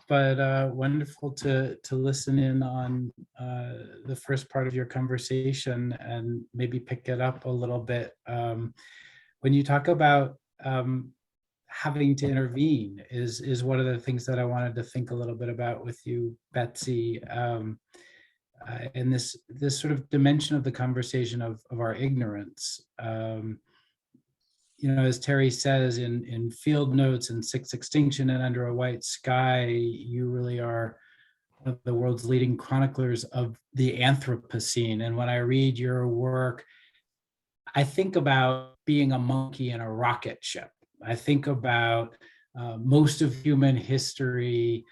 But wonderful to listen in on the first part of your conversation and maybe pick it up a little bit. When you talk about having to intervene is one of the things that I wanted to think a little bit about with you, Betsy, and this sort of dimension of the conversation of our ignorance. As Terry says, in Field Notes and Sixth Extinction and Under a White Sky, you really are of the world's leading chroniclers of the Anthropocene. And when I read your work, I think about being a monkey in a rocket ship. I think about most of human history.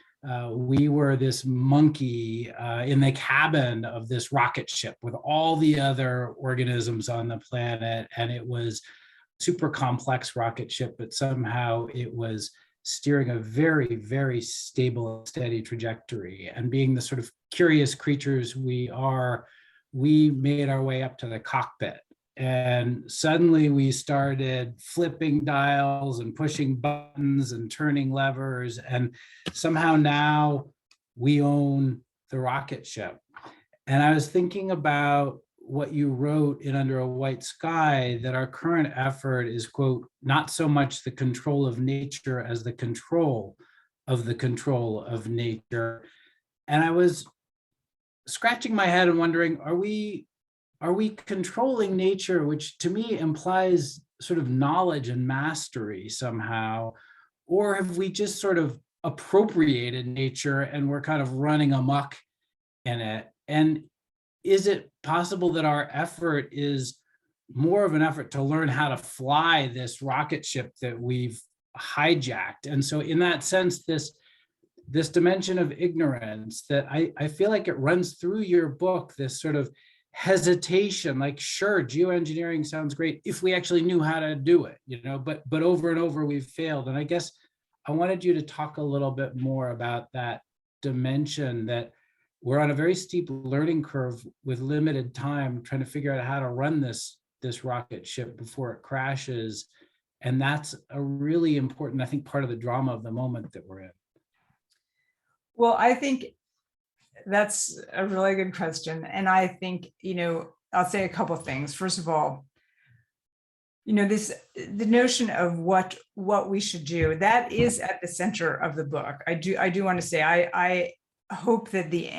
We were this monkey in the cabin of this rocket ship with all the other organisms on the planet. And it was a super complex rocket ship, but somehow it was steering a very, very stable, steady trajectory. And being the sort of curious creatures we are, we made our way up to the cockpit. And suddenly we started flipping dials and pushing buttons and turning levers. And somehow now we own the rocket ship. And I was thinking about what you wrote in Under a White Sky, that our current effort is, quote, not so much the control of nature as the control of nature. And I was scratching my head and wondering, are we controlling nature, which to me implies sort of knowledge and mastery somehow, or have we just sort of appropriated nature and we're kind of running amok in it? And is it possible that our effort is more of an effort to learn how to fly this rocket ship that we've hijacked? And so in that sense, this dimension of ignorance that I feel like it runs through your book, this sort of hesitation, like, sure, geoengineering sounds great if we actually knew how to do it, but over and over we've failed. And I guess I wanted you to talk a little bit more about that dimension, that we're on a very steep learning curve with limited time, trying to figure out how to run this rocket ship before it crashes. And that's a really important, I think, part of the drama of the moment that we're in. Well, I think that's a really good question. And I think, I'll say a couple of things. First of all, the notion of what we should do, that is at the center of the book. I do want to say, I hope that the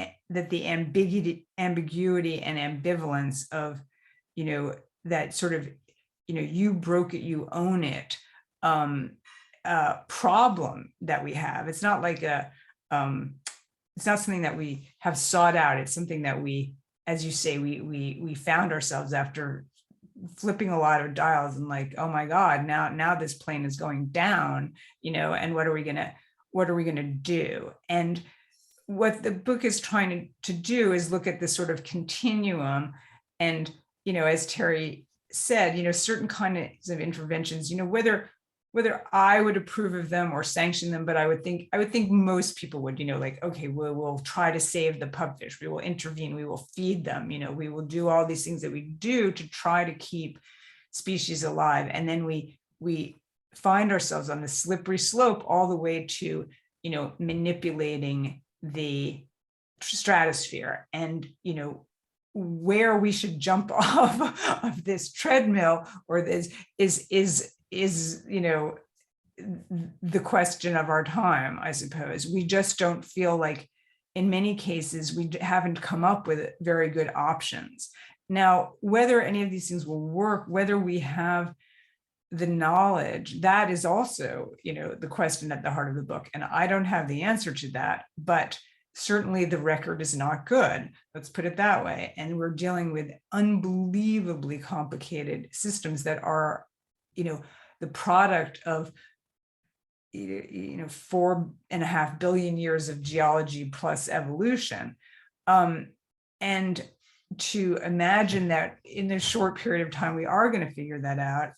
ambiguity and ambivalence of, that sort of, you broke it, you own it, problem that we have. It's not like it's not something that we have sought out. It's something that we, as you say, we found ourselves after flipping a lot of dials and like, oh my God, now this plane is going down, and what are we gonna do? And what the book is trying to do is look at this sort of continuum. And, as Terry said, certain kinds of interventions, whether I would approve of them or sanction them, but I would think most people would, like, okay, we'll try to save the pupfish, we will intervene, we will feed them, we will do all these things that we do to try to keep species alive. And then we find ourselves on the slippery slope all the way to, manipulating the stratosphere, and, where we should jump off of this treadmill or this is the question of our time, I suppose. We just don't feel like, in many cases, we haven't come up with very good options. Now, whether any of these things will work, whether we have the knowledge, that is also, the question at the heart of the book. And I don't have the answer to that, but certainly the record is not good. Let's put it that way. And we're dealing with unbelievably complicated systems that are, the product of 4.5 billion years of geology plus evolution. And to imagine that in a short period of time, we are going to figure that out.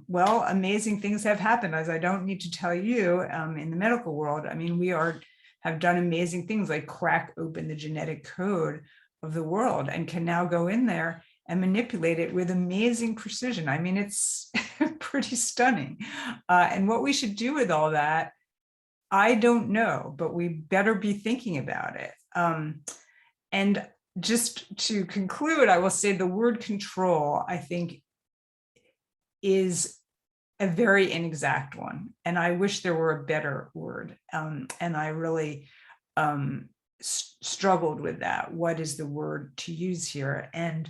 Well, amazing things have happened, as I don't need to tell you, in the medical world. I mean, we have done amazing things like crack open the genetic code of the world and can now go in there and manipulate it with amazing precision. I mean, it's pretty stunning. And what we should do with all that, I don't know, but we better be thinking about it. And just to conclude, I will say the word control, I think, is a very inexact one. And I wish there were a better word. And I really struggled with that. What is the word to use here? And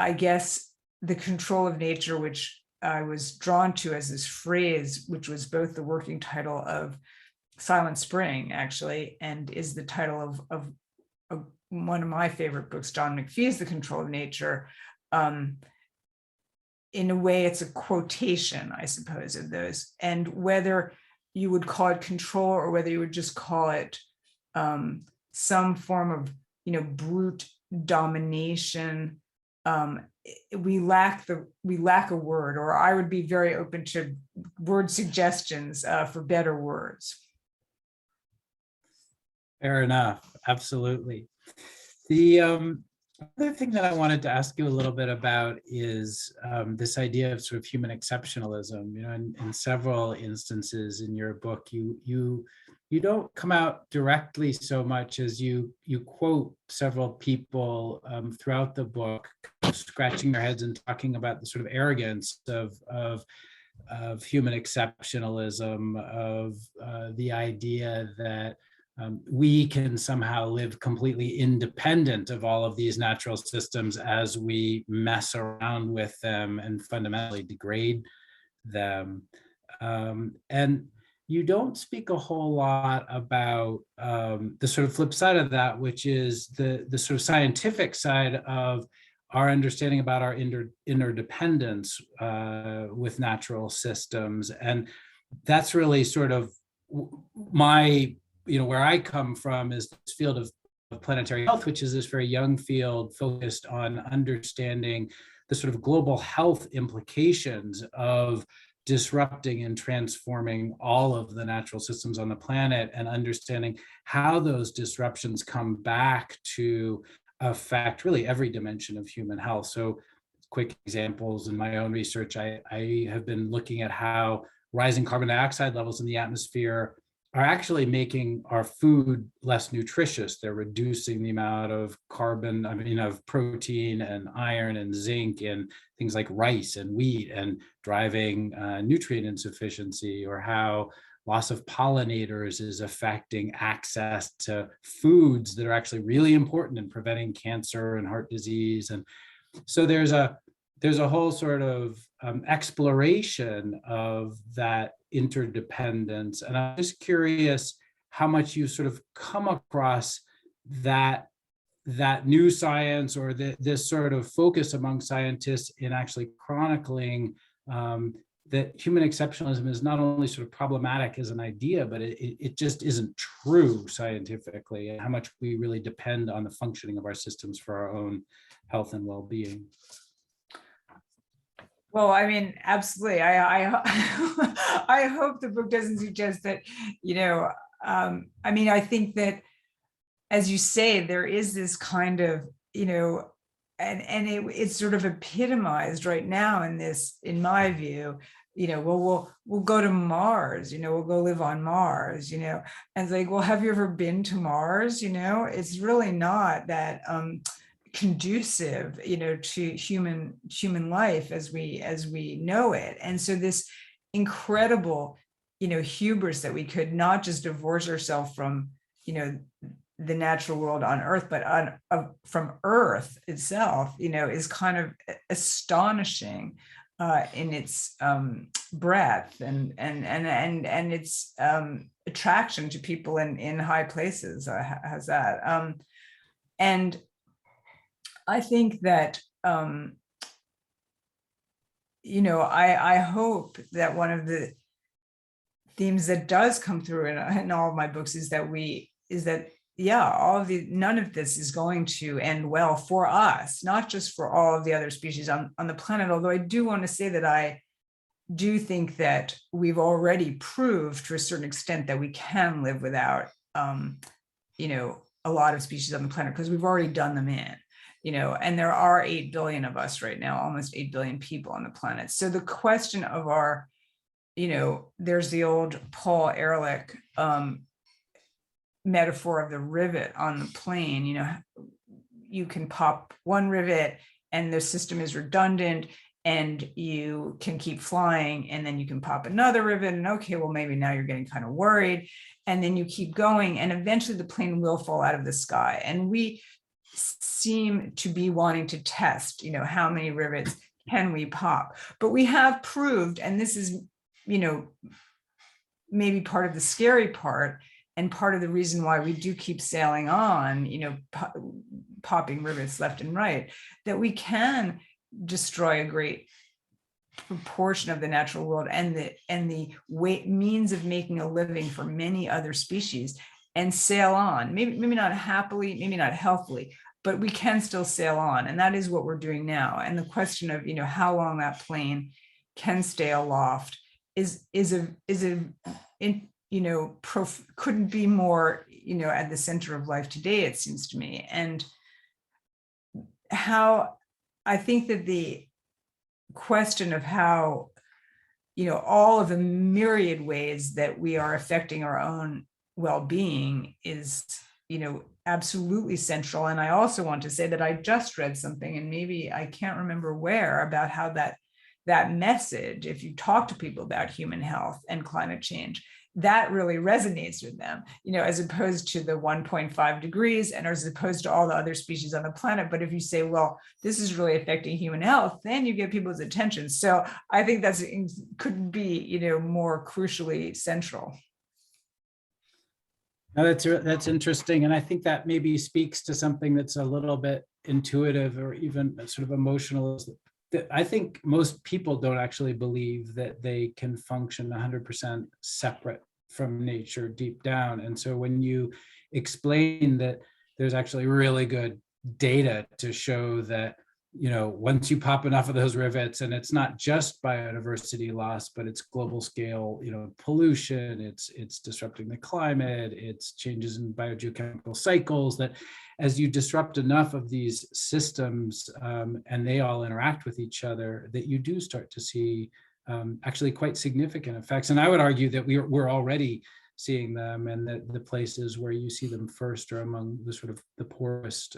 I guess the control of nature, which I was drawn to as this phrase, which was both the working title of Silent Spring, actually, and is the title of one of my favorite books, John McPhee's The Control of Nature. In a way, it's a quotation, I suppose, of those. And whether you would call it control or whether you would just call it some form of, brute domination, we lack a word, or I would be very open to word suggestions for better words. Fair enough. Absolutely. The other thing that I wanted to ask you a little bit about is this idea of sort of human exceptionalism. In several instances in your book, you don't come out directly so much as you quote several people throughout the book, scratching their heads and talking about the sort of arrogance of human exceptionalism, of the idea that we can somehow live completely independent of all of these natural systems as we mess around with them and fundamentally degrade them. And you don't speak a whole lot about the sort of flip side of that, which is the sort of scientific side of our understanding about our interdependence with natural systems. And that's really sort of my, where I come from is this field of planetary health, which is this very young field focused on understanding the sort of global health implications of disrupting and transforming all of the natural systems on the planet, and understanding how those disruptions come back to affect really every dimension of human health. So quick examples in my own research, I have been looking at how rising carbon dioxide levels in the atmosphere are actually making our food less nutritious. They're reducing the amount of carbon, of protein and iron and zinc in things like rice and wheat, and driving nutrient insufficiency, or how loss of pollinators is affecting access to foods that are actually really important in preventing cancer and heart disease. And so there's a whole sort of exploration of that interdependence. And I'm just curious how much you sort of come across that new science, or this sort of focus among scientists in actually chronicling that human exceptionalism is not only sort of problematic as an idea, but it just isn't true scientifically, and how much we really depend on the functioning of our systems for our own health and well-being. Well, absolutely. I hope the book doesn't suggest that, I think that, as you say, there is this kind of, and it's sort of epitomized right now in my view, well, we'll go to Mars, we'll go live on Mars, and it's like, well, have you ever been to Mars? It's really not that conducive, to human life as we know it. And so this incredible, hubris that we could not just divorce ourselves from, the natural world on Earth, but from Earth itself, is kind of astonishing in its breadth and its attraction to people in high places. Has that, and I think that, I hope that one of the themes that does come through in all of my books is that none of this is going to end well for us, not just for all of the other species on the planet. Although I do want to say that I do think that we've already proved to a certain extent that we can live without, a lot of species on the planet, because we've already done them in. And there are 8 billion of us right now, almost 8 billion people on the planet. So the question of our, there's the old Paul Ehrlich metaphor of the rivet on the plane. You can pop one rivet and the system is redundant and you can keep flying, and then you can pop another rivet and okay, well, maybe now you're getting kind of worried, and then you keep going, and eventually the plane will fall out of the sky. And we seem to be wanting to test, how many rivets can we pop? But we have proved, and this is, maybe part of the scary part, and part of the reason why we do keep sailing on, popping rivets left and right, that we can destroy a great proportion of the natural world and the means of making a living for many other species, and sail on, maybe not happily, maybe not healthily, but we can still sail on. And that is what we're doing now. And the question of, how long that plane can stay aloft couldn't be more, at the center of life today, it seems to me. And how I think that the question of how, all of the myriad ways that we are affecting our own well-being is, absolutely central. And I also want to say that I just read something, and maybe I can't remember where, about how that message, if you talk to people about human health and climate change, that really resonates with them, as opposed to the 1.5 degrees and as opposed to all the other species on the planet. But if you say, well, this is really affecting human health, then you get people's attention. So I think could be, more crucially central. Now that's interesting. And I think that maybe speaks to something that's a little bit intuitive or even sort of emotional. I think most people don't actually believe that they can function 100% separate from nature deep down. And so when you explain that there's actually really good data to show that, once you pop enough of those rivets, and it's not just biodiversity loss, but it's global scale, pollution, it's disrupting the climate, it's changes in biogeochemical cycles, that as you disrupt enough of these systems and they all interact with each other, that you do start to see actually quite significant effects. And I would argue that we're already seeing them, and that the places where you see them first are among the sort of the poorest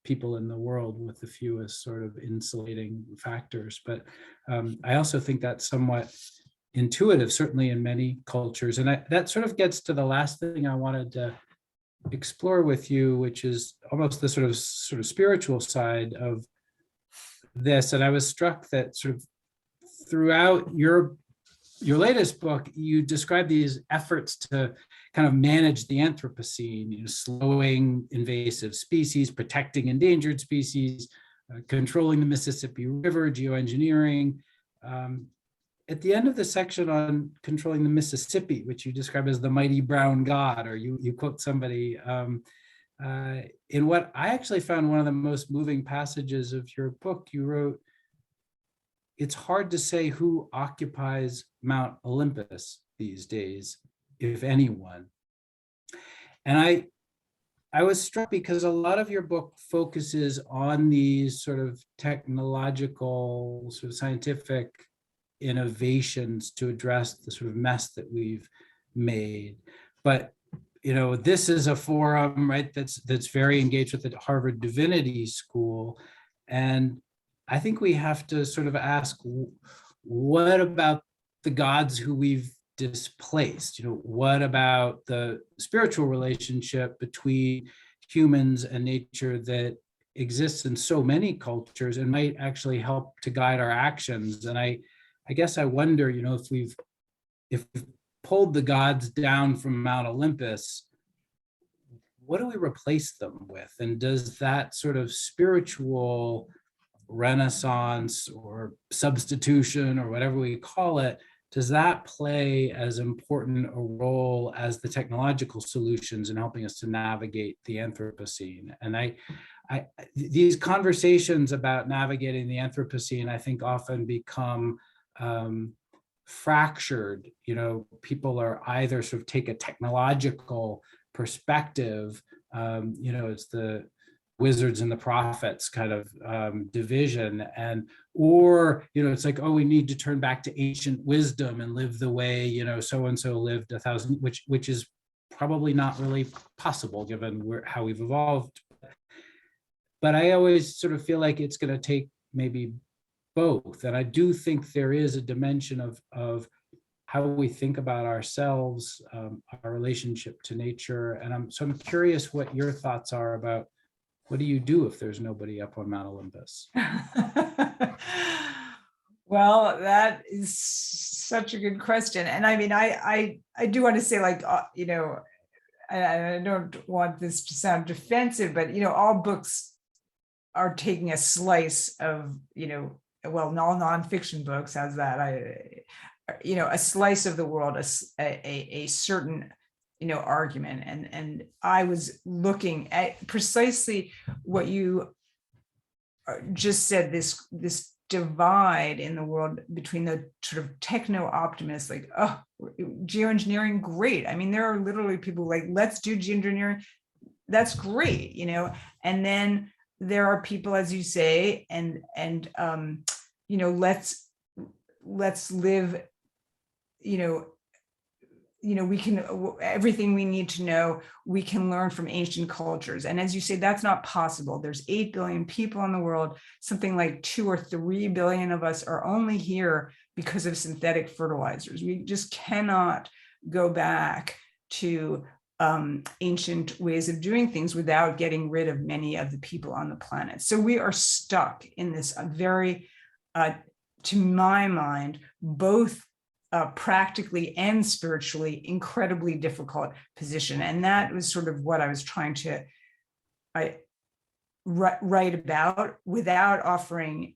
people in the world with the fewest sort of insulating factors. But I also think that's somewhat intuitive, certainly in many cultures. And that sort of gets to the last thing I wanted to explore with you, which is almost the sort of spiritual side of this. And I was struck that sort of throughout your latest book, you describe these efforts to kind of manage the Anthropocene, slowing invasive species, protecting endangered species, controlling the Mississippi River, geoengineering. At the end of the section on controlling the Mississippi, which you describe as the mighty brown god, or you quote somebody, in what I actually found one of the most moving passages of your book, you wrote, "It's hard to say who occupies Mount Olympus these days, if anyone." And I was struck because a lot of your book focuses on these sort of technological, sort of scientific innovations to address the sort of mess that we've made. But this is a forum, right, that's very engaged with the Harvard Divinity School. And I think we have to sort of ask, what about the gods who we've displaced? What about the spiritual relationship between humans and nature that exists in so many cultures and might actually help to guide our actions? And I guess I wonder, if we've pulled the gods down from Mount Olympus, what do we replace them with? And does that sort of spiritual renaissance or substitution, or whatever we call it, does that play as important a role as the technological solutions in helping us to navigate the Anthropocene? And these conversations about navigating the Anthropocene, I think, often become fractured. People are either sort of take a technological perspective, it's the wizards and the prophets kind of division, or it's like, oh, we need to turn back to ancient wisdom and live the way so and so lived 1,000, which is probably not really possible given how we've evolved. But I always sort of feel like it's going to take maybe both, and I do think there is a dimension of how we think about ourselves, our relationship to nature, and I'm curious what your thoughts are about. What do you do if there's nobody up on Mount Olympus? Well, that is such a good question. And I mean, I do want to say, like, you know, I don't want this to sound defensive, but, you know, all books are taking a slice of, you know, well, all nonfiction books has that, you know, a slice of the world, a certain, you know, argument. And I was looking at precisely what you just said, this divide in the world between the sort of techno optimists, like, oh, geoengineering, great. I mean, there are literally people like, let's do geoengineering. That's great, you know. And then there are people, as you say, and you know, let's live, you know, we can, everything we need to know, we can learn from ancient cultures. And as you say, that's not possible. There's 8 billion people in the world. Something like 2 or 3 billion of us are only here because of synthetic fertilizers. We just cannot go back to ancient ways of doing things without getting rid of many of the people on the planet. So we are stuck in this very, to my mind, both practically and spiritually incredibly difficult position. And that was sort of what I was trying to write about without offering,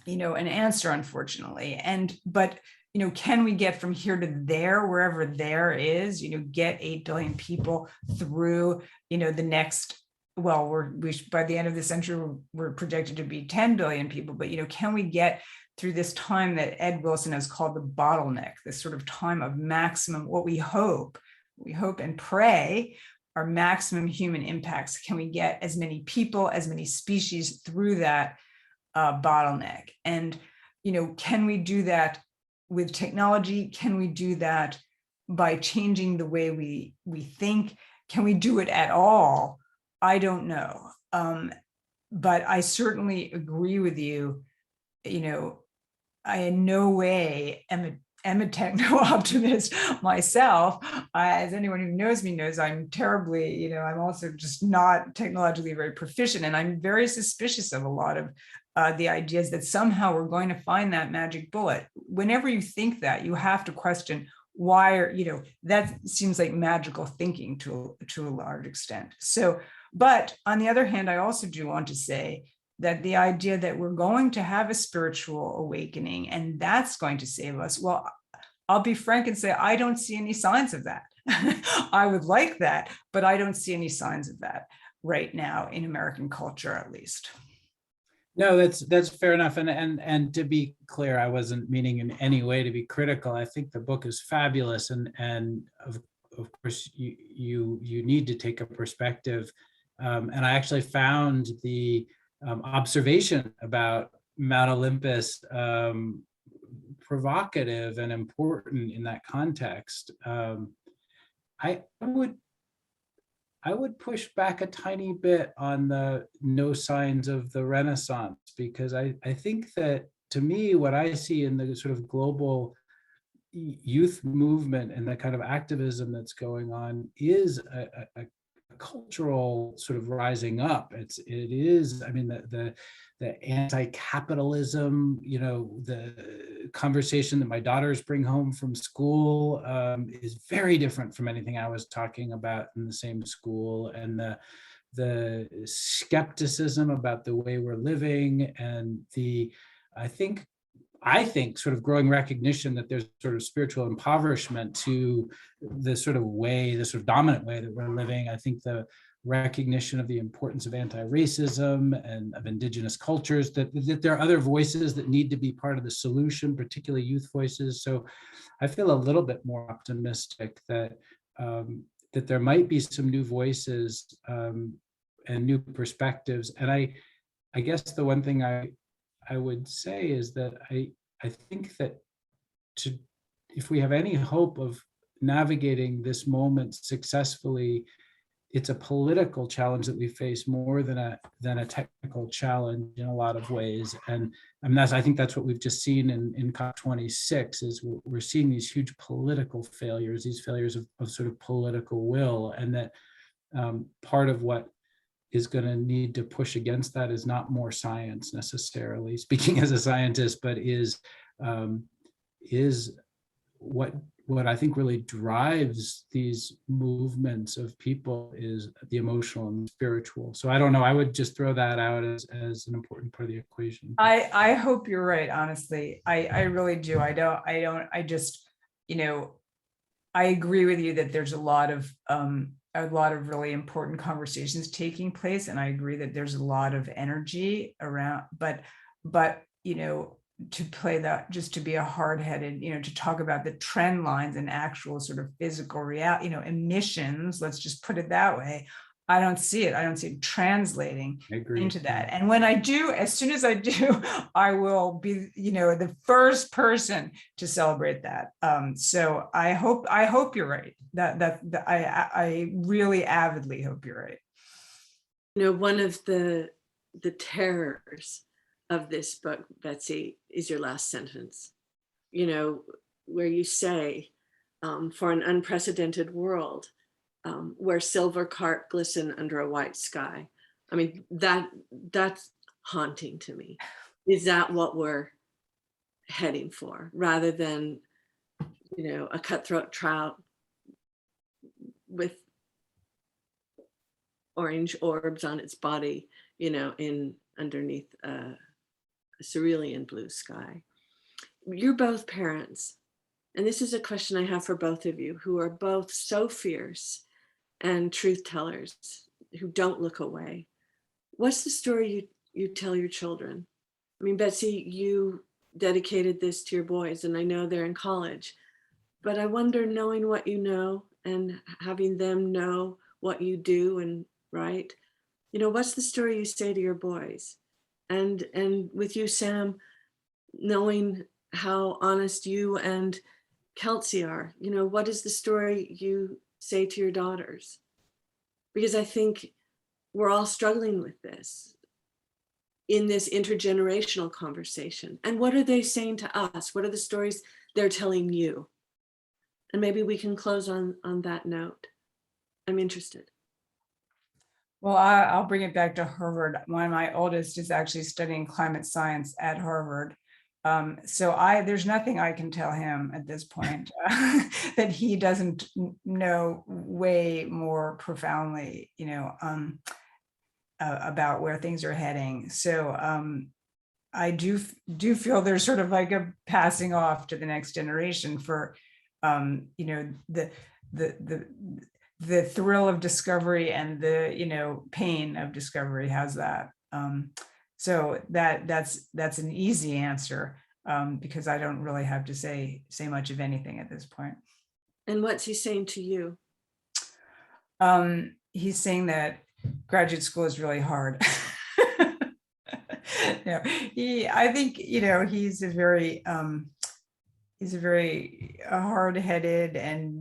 you know, an answer, unfortunately. But, you know, can we get from here to there, wherever there is, you know, get 8 billion people through, you know, the next, well, by the end of the century, we're projected to be 10 billion people, but, you know, can we get through this time that Ed Wilson has called the bottleneck, this sort of time of maximum, what we hope and pray are maximum human impacts. Can we get as many people, as many species through that bottleneck? And, you know, can we do that with technology? Can we do that by changing the way we think? Can we do it at all? I don't know. But I certainly agree with you. You know, I in no way am a techno-optimist myself. As anyone who knows me knows, I'm terribly, you know, I'm also just not technologically very proficient. And I'm very suspicious of a lot of the ideas that somehow we're going to find that magic bullet. Whenever you think that, you have to question why, you know, that seems like magical thinking to a large extent. So, but on the other hand, I also do want to say that the idea that we're going to have a spiritual awakening and that's going to save us, well, I'll be frank and say, I don't see any signs of that. I would like that, but I don't see any signs of that right now in American culture, at least. No, that's fair enough. And to be clear, I wasn't meaning in any way to be critical. I think the book is fabulous. And of course, you need to take a perspective. And I actually found the observation about Mount Olympus provocative and important in that context. I would push back a tiny bit on the no signs of the Renaissance, because I think that, to me, what I see in the sort of global youth movement and the kind of activism that's going on is a cultural sort of rising up. It is, I mean, the anti-capitalism, you know, the conversation that my daughters bring home from school is very different from anything I was talking about in the same school, and the skepticism about the way we're living, and I think sort of growing recognition that there's sort of spiritual impoverishment to the sort of way, the sort of dominant way that we're living. I think the recognition of the importance of anti-racism and of indigenous cultures, that there are other voices that need to be part of the solution, particularly youth voices. So I feel a little bit more optimistic that that there might be some new voices and new perspectives. And I guess the one thing I would say is that I think that if we have any hope of navigating this moment successfully, it's a political challenge that we face more than a technical challenge in a lot of ways. And I think that's what we've just seen in COP26, is we're seeing these huge political failures, these failures of sort of political will, and that part of what is going to need to push against that is not more science necessarily, speaking as a scientist, but is what I think really drives these movements of people is the emotional and spiritual. So I don't know, I would just throw that out as an important part of the equation. I hope you're right, honestly. I really do. I just, I agree with you that there's a lot of really important conversations taking place. And I agree that there's a lot of energy around, but, to play that, just to be a hard-headed, to talk about the trend lines and actual sort of physical reality, emissions, let's just put it that way. I don't see it translating into that. And when I do, as soon as I do, I will be, the first person to celebrate that. So I hope you're right. I really avidly hope you're right. One of the terrors of this book, Betsy, is your last sentence, where you say, for an unprecedented world, where silver carp glisten under a white sky. I mean, that's haunting to me. Is that what we're heading for, rather than, a cutthroat trout with orange orbs on its body, in underneath a cerulean blue sky? You're both parents, and this is a question I have for both of you, who are both so fierce and truth tellers who don't look away. What's the story you tell your children? I mean, Betsy, you dedicated this to your boys, and I know they're in college, but I wonder, knowing what you know and having them know what you do and write, what's the story you say to your boys? And with you, Sam, knowing how honest you and Kelsey are, what is the story you say to your daughters? Because I think we're all struggling with this in this intergenerational conversation. And what are they saying to us? What are the stories they're telling you? And maybe we can close on that note. I'm interested. Well, I'll bring it back to Harvard. One of my oldest is actually studying climate science at Harvard. So there's nothing I can tell him at this point that he doesn't know way more profoundly, about where things are heading. So I do feel there's sort of like a passing off to the next generation for, the thrill of discovery and the, pain of discovery. How's that? So that's an easy answer, because I don't really have to say much of anything at this point. And what's he saying to you? He's saying that graduate school is really hard. I think, he's a very hard-headed and,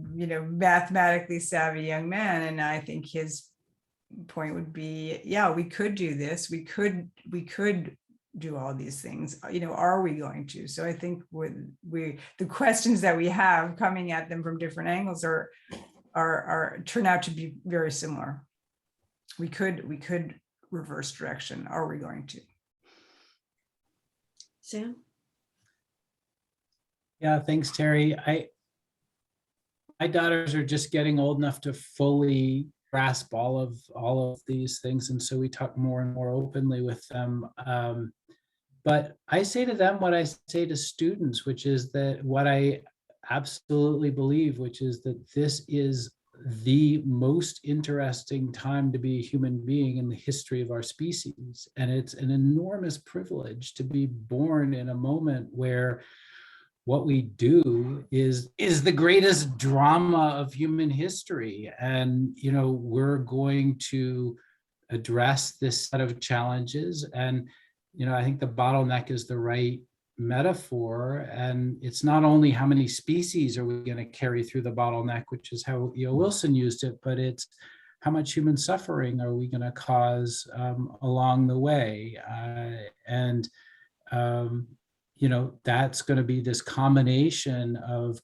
mathematically savvy young man. And I think his point would be, yeah, we could do this. We could do all these things. Are we going to? So I think the questions that we have coming at them from different angles are turn out to be very similar. We could reverse direction. Are we going to? Sam? Yeah, thanks, Terry. My daughters are just getting old enough to fully grasp all of these things, and so we talk more and more openly with them. But I say to them what I say to students, which is that what I absolutely believe, which is that this is the most interesting time to be a human being in the history of our species. And it's an enormous privilege to be born in a moment where what we do is the greatest drama of human history. And, we're going to address this set of challenges. And, I think the bottleneck is the right metaphor. And it's not only how many species are we going to carry through the bottleneck, which is how E.O. Wilson used it, but it's how much human suffering are we going to cause along the way. That's going to be this combination of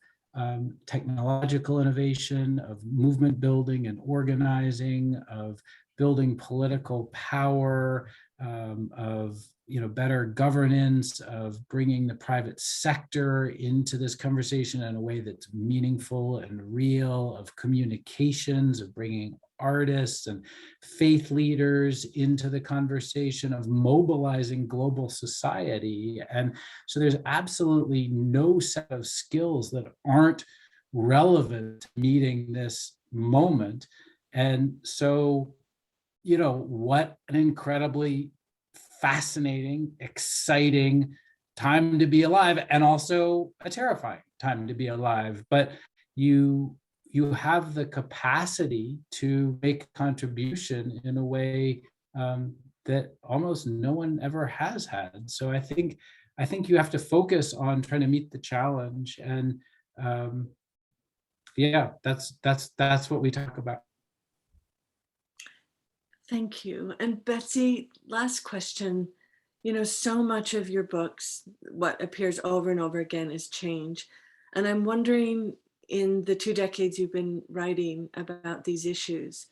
technological innovation, of movement building and organizing, of building political power, of better governance, of bringing the private sector into this conversation in a way that's meaningful and real, of communications, of bringing artists and faith leaders into the conversation, of mobilizing global society. And so there's absolutely no set of skills that aren't relevant to meeting this moment. And so, what an incredibly fascinating, exciting time to be alive, and also a terrifying time to be alive. But you have the capacity to make a contribution in a way that almost no one ever has had. So I think you have to focus on trying to meet the challenge, and that's what we talk about. Thank you. And Betsy, last question. So much of your books, what appears over and over again is change. And I'm wondering, in the 2 decades you've been writing about these issues,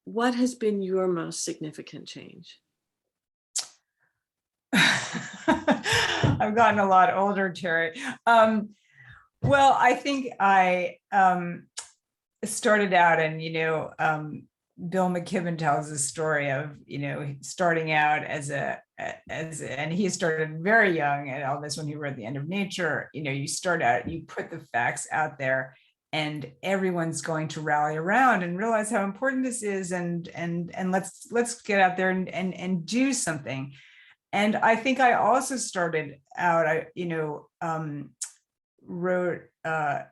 what has been your most significant change? I've gotten a lot older, Terry. Well, I think I started out, and Bill McKibben tells the story of starting out and he started very young at Elvis when he wrote The End of Nature. You start out, you put the facts out there, and everyone's going to rally around and realize how important this is, and let's get out there and do something. And I think I also started out, I wrote a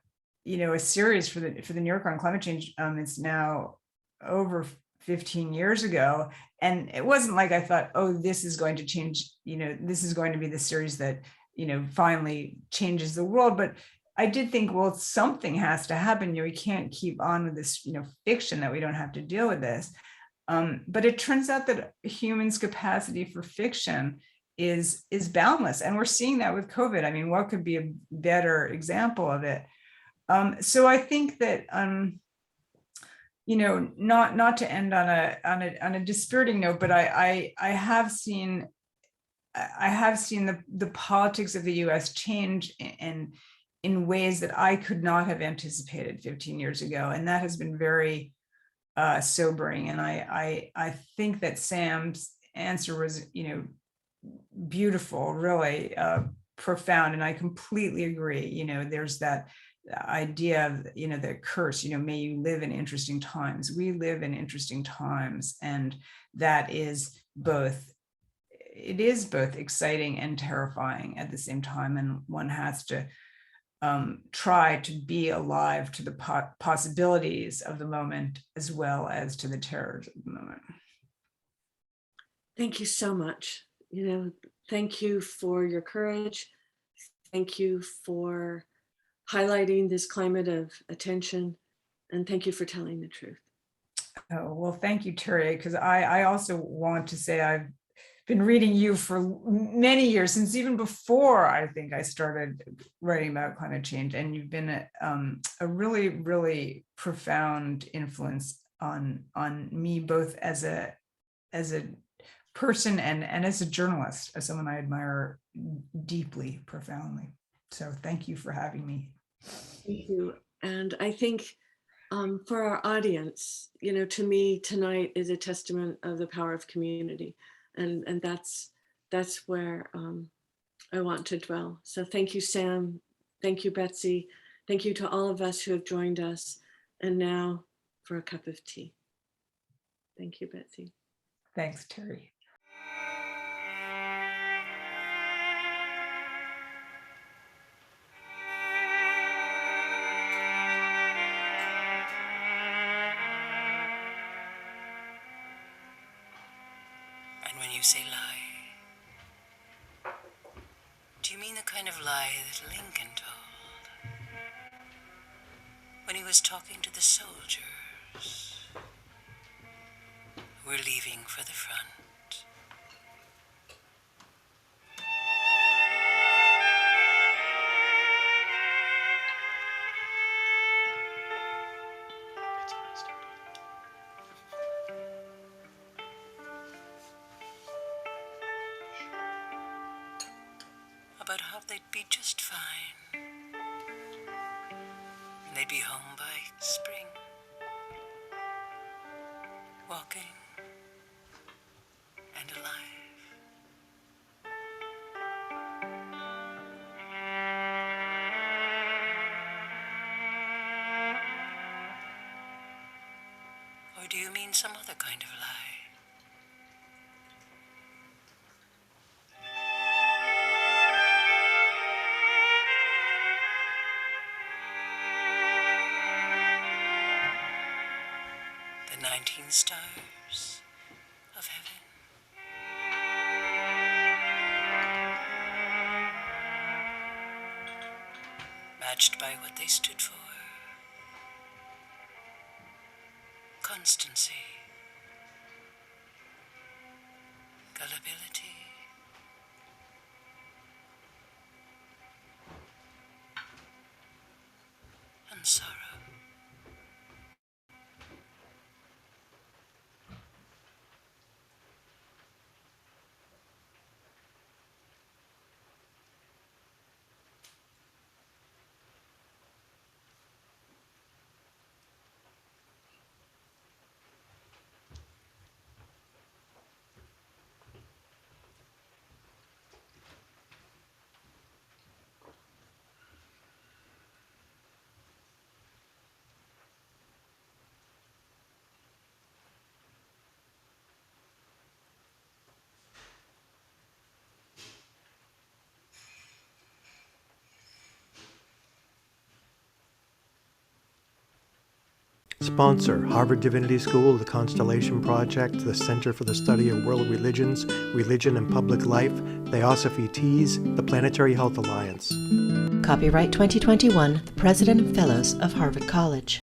series for the New Yorker on climate change. It's now over 15 years ago, and it wasn't like I thought, oh, this is going to change, this is going to be the series that finally changes the world. But I did think, well, something has to happen. We can't keep on with this fiction that we don't have to deal with this. But it turns out that humans' capacity for fiction is boundless, and we're seeing that with COVID. I mean, what could be a better example of it? So I think that not to end on a dispiriting note, but I have seen the politics of the U.S. change in ways that I could not have anticipated 15 years ago, and that has been very sobering. And I think that Sam's answer was beautiful, really profound, and I completely agree. There's that idea of the curse, may you live in interesting times. We live in interesting times, and that is both exciting and terrifying at the same time, and one has to try to be alive to the possibilities of the moment as well as to the terrors of the moment. Thank you so much. Thank you for your courage. Thank you for highlighting this climate of attention, and thank you for telling the truth. Oh, well, thank you, Terry, because I also want to say I've been reading you for many years, since even before I think I started writing about climate change, and you've been a really, really profound influence on me, both as a person and as a journalist, as someone I admire deeply, profoundly. So thank you for having me. Thank you. And I think for our audience, to me tonight is a testament of the power of community. And that's where I want to dwell. So thank you, Sam. Thank you, Betsy. Thank you to all of us who have joined us. And now for a cup of tea. Thank you, Betsy. Thanks, Terry. And when you say lie, do you mean the kind of lie that Lincoln told when he was talking to the soldiers who were leaving for the front? they'd be just fine. And they'd be home by spring, walking and alive. Or do you mean some other kind of lie? The 19 stars of heaven. Matched by what they stood for. Constancy. Gullibility. And sorrow. Sponsor: Harvard Divinity School, the Constellation Project, the Center for the Study of World Religions, Religion and Public Life, Theosophy Teas, the Planetary Health Alliance. Copyright 2021, the President and Fellows of Harvard College.